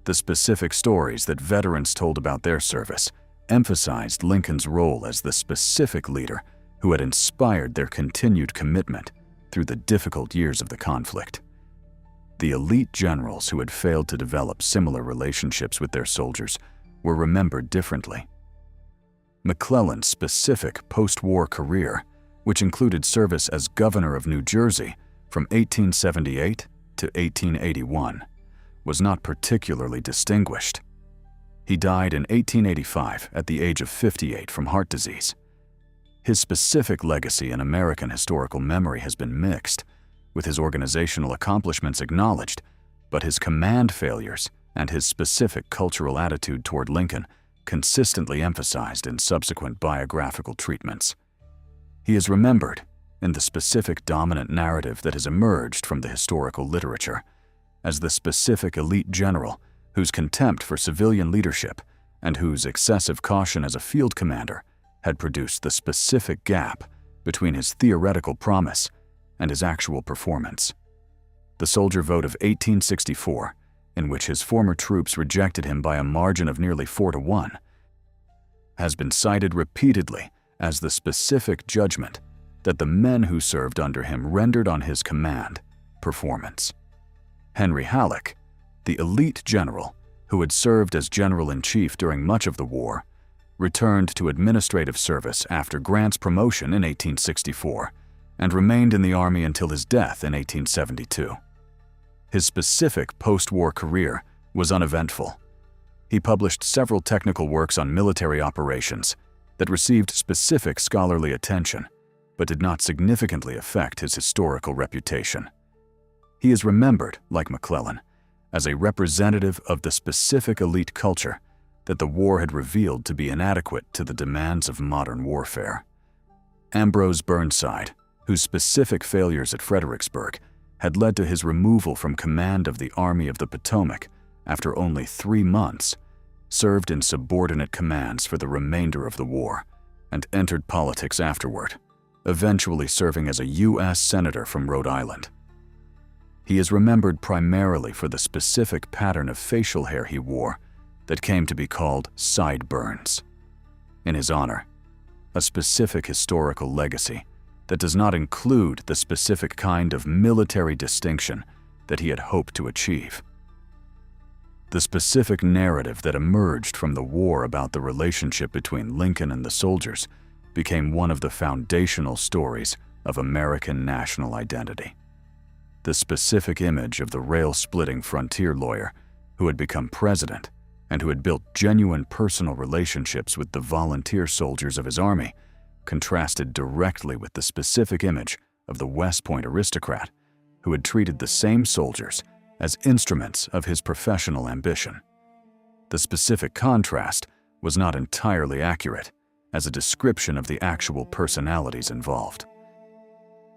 The specific stories that veterans told about their service emphasized Lincoln's role as the specific leader who had inspired their continued commitment through the difficult years of the conflict. The elite generals who had failed to develop similar relationships with their soldiers were remembered differently. McClellan's specific post-war career, which included service as governor of New Jersey from 1878 to 1881, was not particularly distinguished. He died in 1885 at the age of 58 from heart disease. His specific legacy in American historical memory has been mixed, with his organizational accomplishments acknowledged, but his command failures and his specific cultural attitude toward Lincoln consistently emphasized in subsequent biographical treatments. He is remembered in the specific dominant narrative that has emerged from the historical literature as the specific elite general whose contempt for civilian leadership and whose excessive caution as a field commander had produced the specific gap between his theoretical promise and his actual performance. The soldier vote of 1864, in which his former troops rejected him by a margin of nearly 4-1, has been cited repeatedly as the specific judgment that the men who served under him rendered on his command performance. Henry Halleck, the elite general who had served as general-in-chief during much of the war, returned to administrative service after Grant's promotion in 1864 and remained in the Army until his death in 1872. His specific post-war career was uneventful. He published several technical works on military operations that received specific scholarly attention, but did not significantly affect his historical reputation. He is remembered, like McClellan, as a representative of the specific elite culture that the war had revealed to be inadequate to the demands of modern warfare. Ambrose Burnside, whose specific failures at Fredericksburg had led to his removal from command of the Army of the Potomac after only 3 months, served in subordinate commands for the remainder of the war, and entered politics afterward, eventually serving as a U.S. Senator from Rhode Island. He is remembered primarily for the specific pattern of facial hair he wore that came to be called sideburns. In his honor, a specific historical legacy that does not include the specific kind of military distinction that he had hoped to achieve. The specific narrative that emerged from the war about the relationship between Lincoln and the soldiers became one of the foundational stories of American national identity. The specific image of the rail-splitting frontier lawyer who had become president and who had built genuine personal relationships with the volunteer soldiers of his army contrasted directly with the specific image of the West Point aristocrat who had treated the same soldiers as instruments of his professional ambition. The specific contrast was not entirely accurate as a description of the actual personalities involved.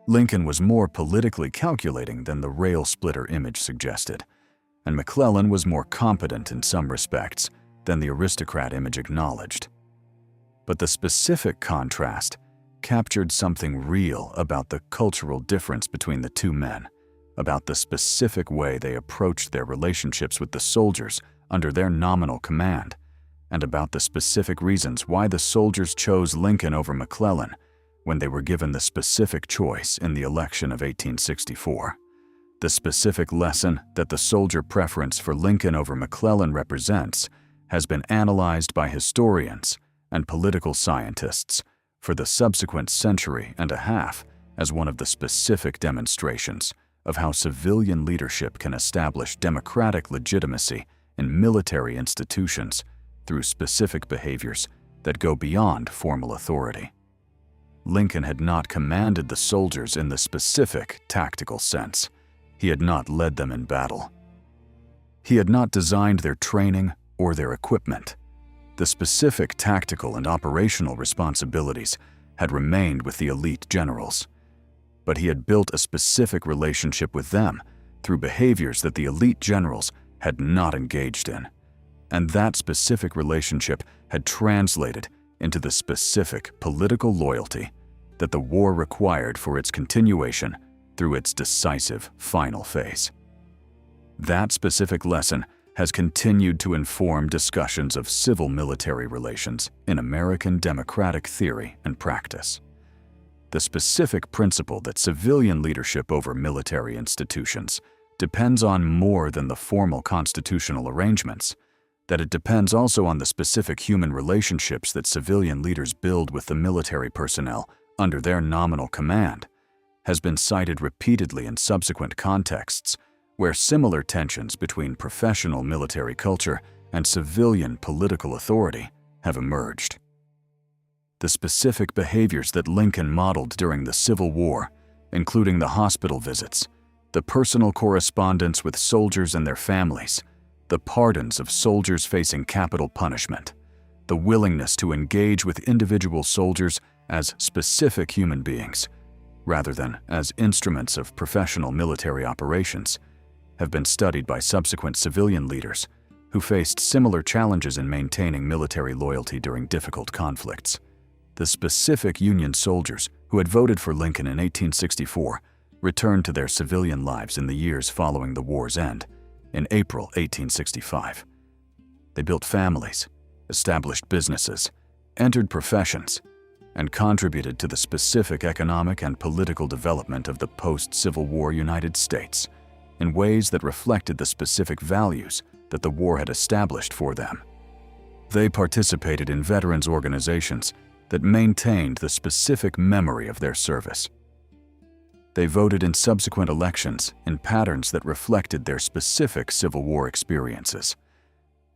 Lincoln was more politically calculating than the rail-splitter image suggested, and McClellan was more competent in some respects than the aristocrat image acknowledged. But the specific contrast captured something real about the cultural difference between the two men, about the specific way they approached their relationships with the soldiers under their nominal command, and about the specific reasons why the soldiers chose Lincoln over McClellan when they were given the specific choice in the election of 1864. The specific lesson that the soldier preference for Lincoln over McClellan represents has been analyzed by historians and political scientists for the subsequent century and a half as one of the specific demonstrations of how civilian leadership can establish democratic legitimacy in military institutions through specific behaviors that go beyond formal authority. Lincoln had not commanded the soldiers in the specific tactical sense. He had not led them in battle. He had not designed their training or their equipment. The specific tactical and operational responsibilities had remained with the elite generals, but he had built a specific relationship with them through behaviors that the elite generals had not engaged in, and that specific relationship had translated into the specific political loyalty that the war required for its continuation through its decisive final phase. That specific lesson has continued to inform discussions of civil-military relations in American democratic theory and practice. The specific principle that civilian leadership over military institutions depends on more than the formal constitutional arrangements, that it depends also on the specific human relationships that civilian leaders build with the military personnel under their nominal command, has been cited repeatedly in subsequent contexts where similar tensions between professional military culture and civilian political authority have emerged. The specific behaviors that Lincoln modeled during the Civil War, including the hospital visits, the personal correspondence with soldiers and their families, the pardons of soldiers facing capital punishment, the willingness to engage with individual soldiers as specific human beings, rather than as instruments of professional military operations, have been studied by subsequent civilian leaders who faced similar challenges in maintaining military loyalty during difficult conflicts. The specific Union soldiers who had voted for Lincoln in 1864 returned to their civilian lives in the years following the war's end, in April 1865. They built families, established businesses, entered professions, and contributed to the specific economic and political development of the post-Civil War United States in ways that reflected the specific values that the war had established for them. They participated in veterans organizations that maintained the specific memory of their service. They voted in subsequent elections in patterns that reflected their specific Civil War experiences.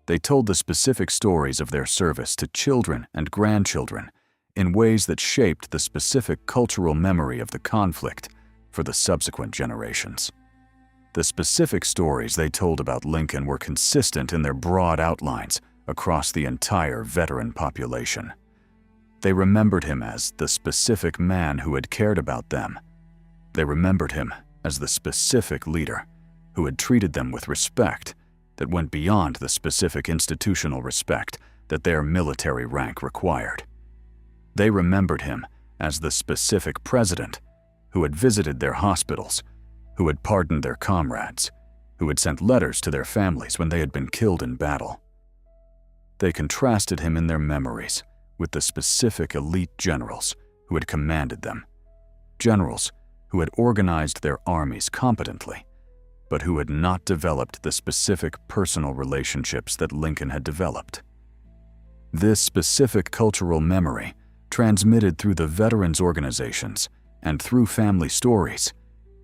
They told the specific stories of their service to children and grandchildren in ways that shaped the specific cultural memory of the conflict for the subsequent generations. The specific stories they told about Lincoln were consistent in their broad outlines across the entire veteran population. They remembered him as the specific man who had cared about them. They remembered him as the specific leader who had treated them with respect that went beyond the specific institutional respect that their military rank required. They remembered him as the specific president who had visited their hospitals, who had pardoned their comrades, who had sent letters to their families when they had been killed in battle. They contrasted him in their memories with the specific elite generals who had commanded them, generals who had organized their armies competently, but who had not developed the specific personal relationships that Lincoln had developed. This specific cultural memory, transmitted through the veterans' organizations and through family stories,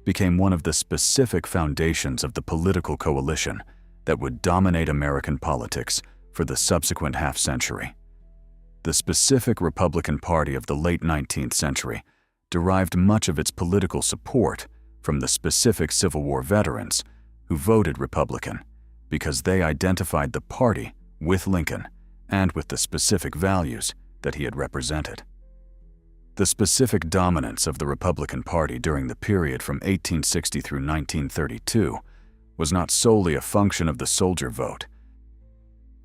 became one of the specific foundations of the political coalition that would dominate American politics for the subsequent half-century. The specific Republican Party of the late 19th century derived much of its political support from the specific Civil War veterans who voted Republican because they identified the party with Lincoln and with the specific values that he had represented. The specific dominance of the Republican Party during the period from 1860 through 1932 was not solely a function of the soldier vote,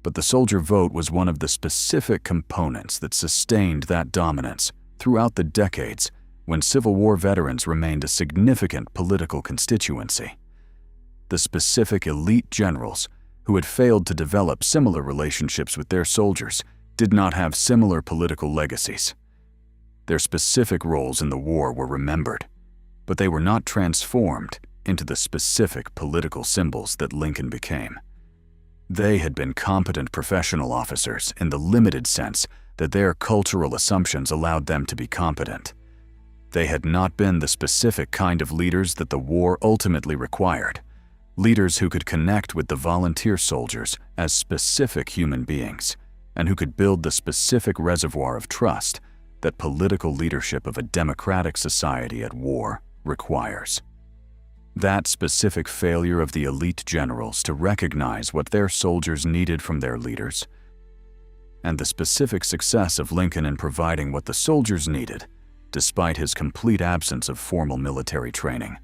but the soldier vote was one of the specific components that sustained that dominance throughout the decades when Civil War veterans remained a significant political constituency. The specific elite generals who had failed to develop similar relationships with their soldiers did not have similar political legacies. Their specific roles in the war were remembered, but they were not transformed into the specific political symbols that Lincoln became. They had been competent professional officers in the limited sense that their cultural assumptions allowed them to be competent. They had not been the specific kind of leaders that the war ultimately required, leaders who could connect with the volunteer soldiers as specific human beings and who could build the specific reservoir of trust that political leadership of a democratic society at war requires. That specific failure of the elite generals to recognize what their soldiers needed from their leaders, and the specific success of Lincoln in providing what the soldiers needed, despite his complete absence of formal military training,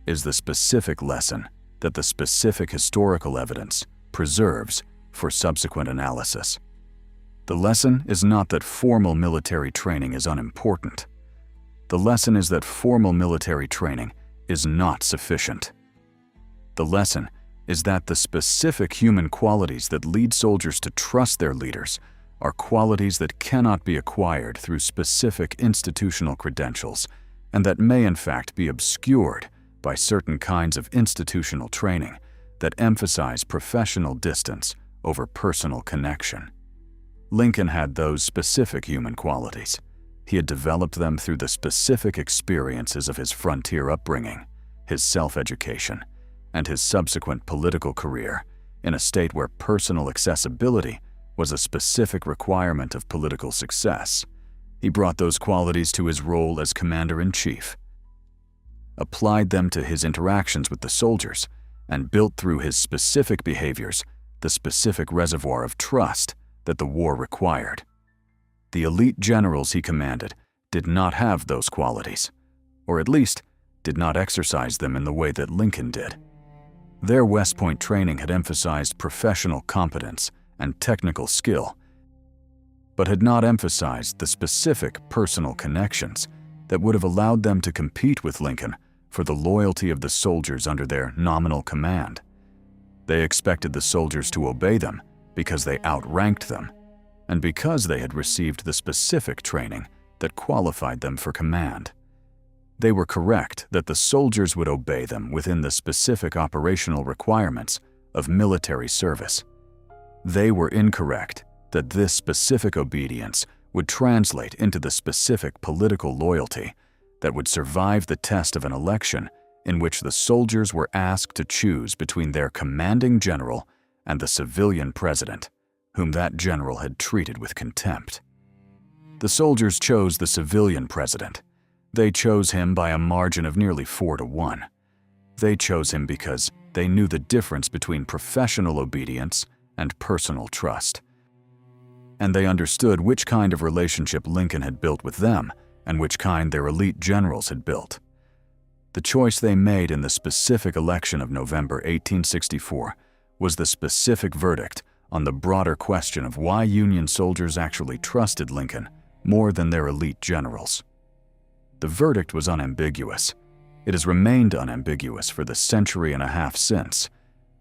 is the specific lesson that the specific historical evidence preserves for subsequent analysis. The lesson is not that formal military training is unimportant. The lesson is that formal military training is not sufficient. The lesson is that the specific human qualities that lead soldiers to trust their leaders are qualities that cannot be acquired through specific institutional credentials and that may in fact be obscured by certain kinds of institutional training that emphasize professional distance over personal connection. Lincoln had those specific human qualities. He had developed them through the specific experiences of his frontier upbringing, his self-education, and his subsequent political career in a state where personal accessibility was a specific requirement of political success. He brought those qualities to his role as commander-in-chief, applied them to his interactions with the soldiers, and built through his specific behaviors the specific reservoir of trust that the war required. The elite generals he commanded did not have those qualities, or at least did not exercise them in the way that Lincoln did. Their West Point training had emphasized professional competence and technical skill, but had not emphasized the specific personal connections that would have allowed them to compete with Lincoln for the loyalty of the soldiers under their nominal command. They expected the soldiers to obey them because they outranked them, and because they had received the specific training that qualified them for command. They were correct that the soldiers would obey them within the specific operational requirements of military service. They were incorrect that this specific obedience would translate into the specific political loyalty that would survive the test of an election in which the soldiers were asked to choose between their commanding general and the civilian president, whom that general had treated with contempt. The soldiers chose the civilian president. They chose him by a margin of nearly 4-1. They chose him because they knew the difference between professional obedience and personal trust. And they understood which kind of relationship Lincoln had built with them and which kind their elite generals had built. The choice they made in the specific election of November 1864 was the specific verdict on the broader question of why Union soldiers actually trusted Lincoln more than their elite generals. The verdict was unambiguous. It has remained unambiguous for the century and a half since,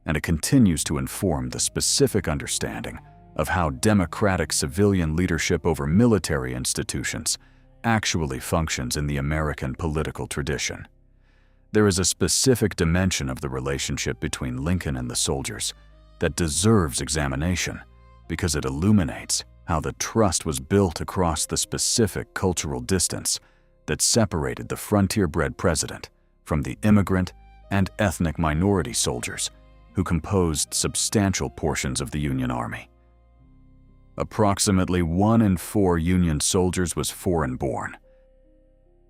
and it continues to inform the specific understanding of how democratic civilian leadership over military institutions actually functions in the American political tradition. There is a specific dimension of the relationship between Lincoln and the soldiers that deserves examination because it illuminates how the trust was built across the specific cultural distance that separated the frontier-bred president from the immigrant and ethnic minority soldiers who composed substantial portions of the Union Army. Approximately 1 in 4 Union soldiers was foreign-born,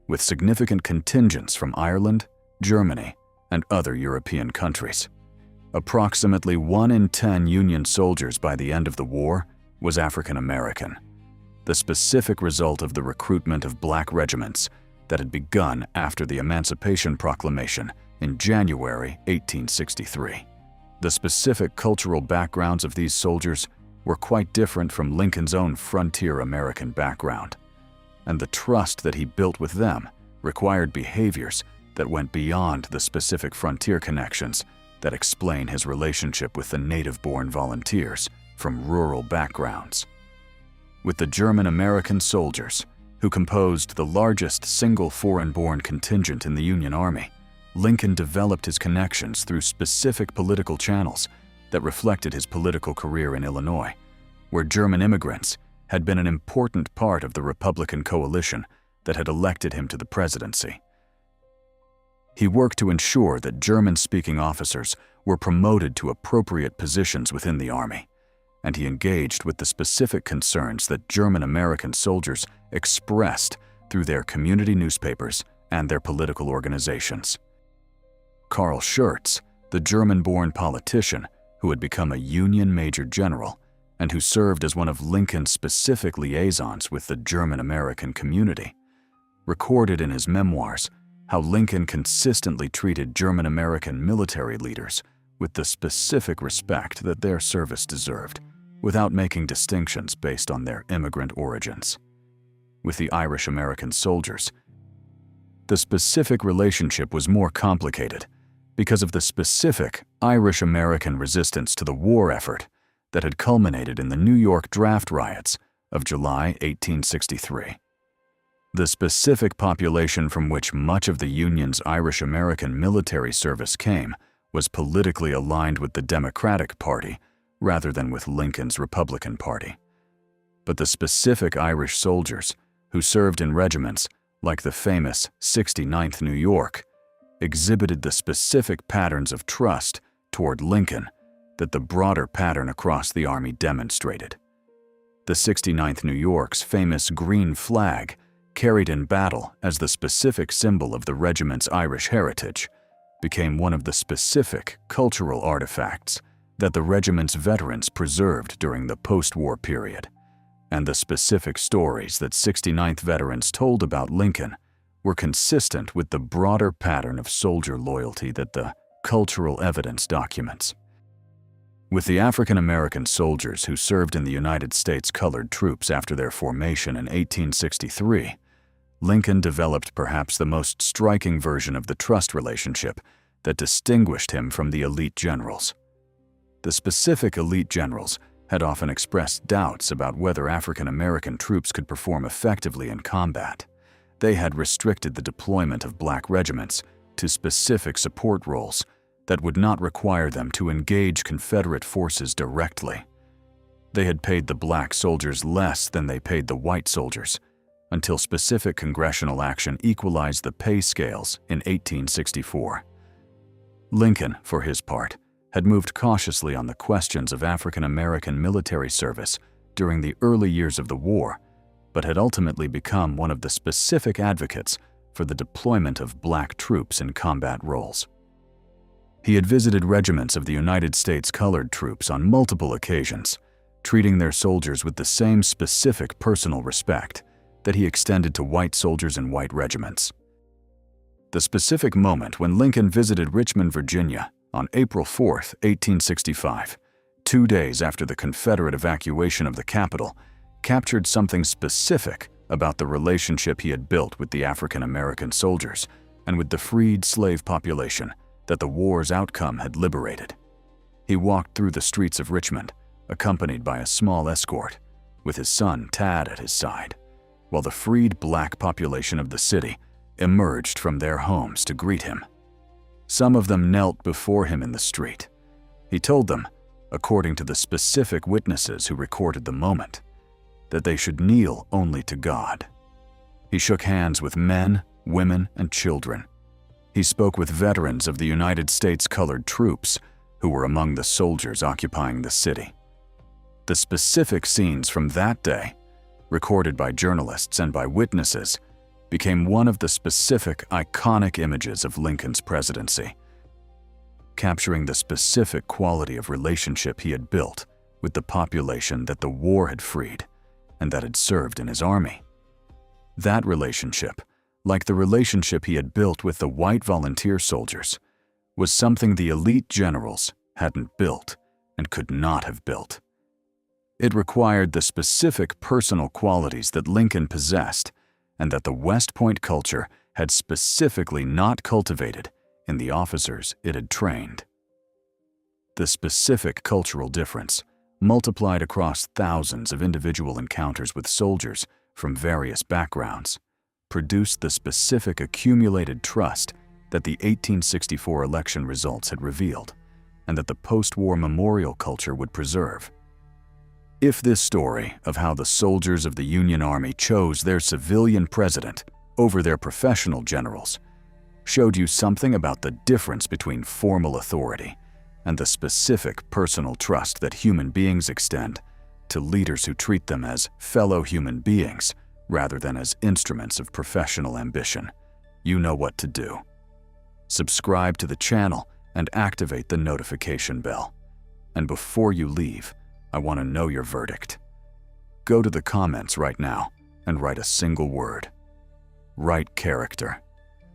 with significant contingents from Ireland, Germany, and other European countries. Approximately 1 in 10 Union soldiers by the end of the war was African American, the specific result of the recruitment of black regiments that had begun after the Emancipation Proclamation in January 1863. The specific cultural backgrounds of these soldiers were quite different from Lincoln's own frontier American background, and the trust that he built with them required behaviors that went beyond the specific frontier connections that explain his relationship with the native-born volunteers from rural backgrounds. With the German American soldiers, who composed the largest single foreign-born contingent in the Union Army, Lincoln developed his connections through specific political channels that reflected his political career in Illinois, where German immigrants had been an important part of the Republican coalition that had elected him to the presidency. He worked to ensure that German-speaking officers were promoted to appropriate positions within the Army, and he engaged with the specific concerns that German-American soldiers expressed through their community newspapers and their political organizations. Carl Schurz, the German-born politician who had become a Union Major General and who served as one of Lincoln's specific liaisons with the German-American community, recorded in his memoirs how Lincoln consistently treated German-American military leaders with the specific respect that their service deserved, without making distinctions based on their immigrant origins. With the Irish-American soldiers, the specific relationship was more complicated because of the specific Irish-American resistance to the war effort that had culminated in the New York draft riots of July 1863. The specific population from which much of the Union's Irish-American military service came was politically aligned with the Democratic Party rather than with Lincoln's Republican Party. But the specific Irish soldiers who served in regiments like the famous 69th New York exhibited the specific patterns of trust toward Lincoln that the broader pattern across the Army demonstrated. The 69th New York's famous green flag, carried in battle as the specific symbol of the regiment's Irish heritage, became one of the specific cultural artifacts that the regiment's veterans preserved during the post-war period, and the specific stories that 69th veterans told about Lincoln were consistent with the broader pattern of soldier loyalty that the cultural evidence documents. With the African American soldiers who served in the United States colored troops after their formation in 1863, Lincoln developed perhaps the most striking version of the trust relationship that distinguished him from the elite generals. The specific elite generals had often expressed doubts about whether African American troops could perform effectively in combat. They had restricted the deployment of black regiments to specific support roles that would not require them to engage Confederate forces directly. They had paid the black soldiers less than they paid the white soldiers, until specific congressional action equalized the pay scales in 1864. Lincoln, for his part, had moved cautiously on the questions of African American military service during the early years of the war, but had ultimately become one of the specific advocates for the deployment of black troops in combat roles. He had visited regiments of the United States colored troops on multiple occasions, treating their soldiers with the same specific personal respect that he extended to white soldiers in white regiments. The specific moment when Lincoln visited Richmond, Virginia, On April 4, 1865, 2 days after the Confederate evacuation of the capital, captured something specific about the relationship he had built with the African American soldiers and with the freed slave population that the war's outcome had liberated. He walked through the streets of Richmond, accompanied by a small escort, with his son Tad at his side, while the freed black population of the city emerged from their homes to greet him. Some of them knelt before him in the street. He told them, according to the specific witnesses who recorded the moment, that they should kneel only to God. He shook hands with men, women, and children. He spoke with veterans of the United States colored troops who were among the soldiers occupying the city. The specific scenes from that day, recorded by journalists and by witnesses, became one of the specific iconic images of Lincoln's presidency, capturing the specific quality of relationship he had built with the population that the war had freed and that had served in his army. That relationship, like the relationship he had built with the white volunteer soldiers, was something the elite generals hadn't built and could not have built. It required the specific personal qualities that Lincoln possessed and that the West Point culture had specifically not cultivated in the officers it had trained. The specific cultural difference, multiplied across thousands of individual encounters with soldiers from various backgrounds, produced the specific accumulated trust that the 1864 election results had revealed and that the post-war memorial culture would preserve. If this story of how the soldiers of the Union Army chose their civilian president over their professional generals showed you something about the difference between formal authority and the specific personal trust that human beings extend to leaders who treat them as fellow human beings rather than as instruments of professional ambition, you know what to do. Subscribe to the channel and activate the notification bell. And before you leave, I want to know your verdict. Go to the comments right now and write a single word. Write character.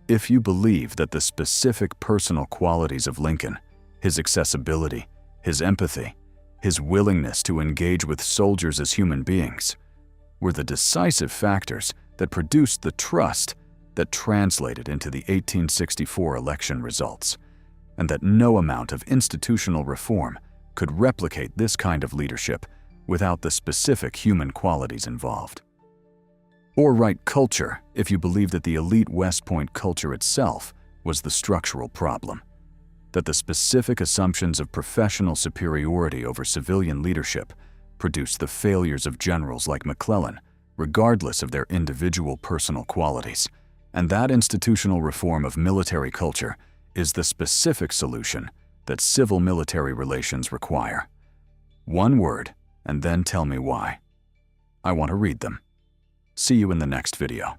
If you believe that the specific personal qualities of Lincoln, his accessibility, his empathy, his willingness to engage with soldiers as human beings, were the decisive factors that produced the trust that translated into the 1864 election results, and that no amount of institutional reform could replicate this kind of leadership without the specific human qualities involved. Or write culture if you believe that the elite West Point culture itself was the structural problem, that the specific assumptions of professional superiority over civilian leadership produced the failures of generals like McClellan, regardless of their individual personal qualities, and that institutional reform of military culture is the specific solution that civil-military relations require. One word, and then tell me why. I want to read them. See you in the next video.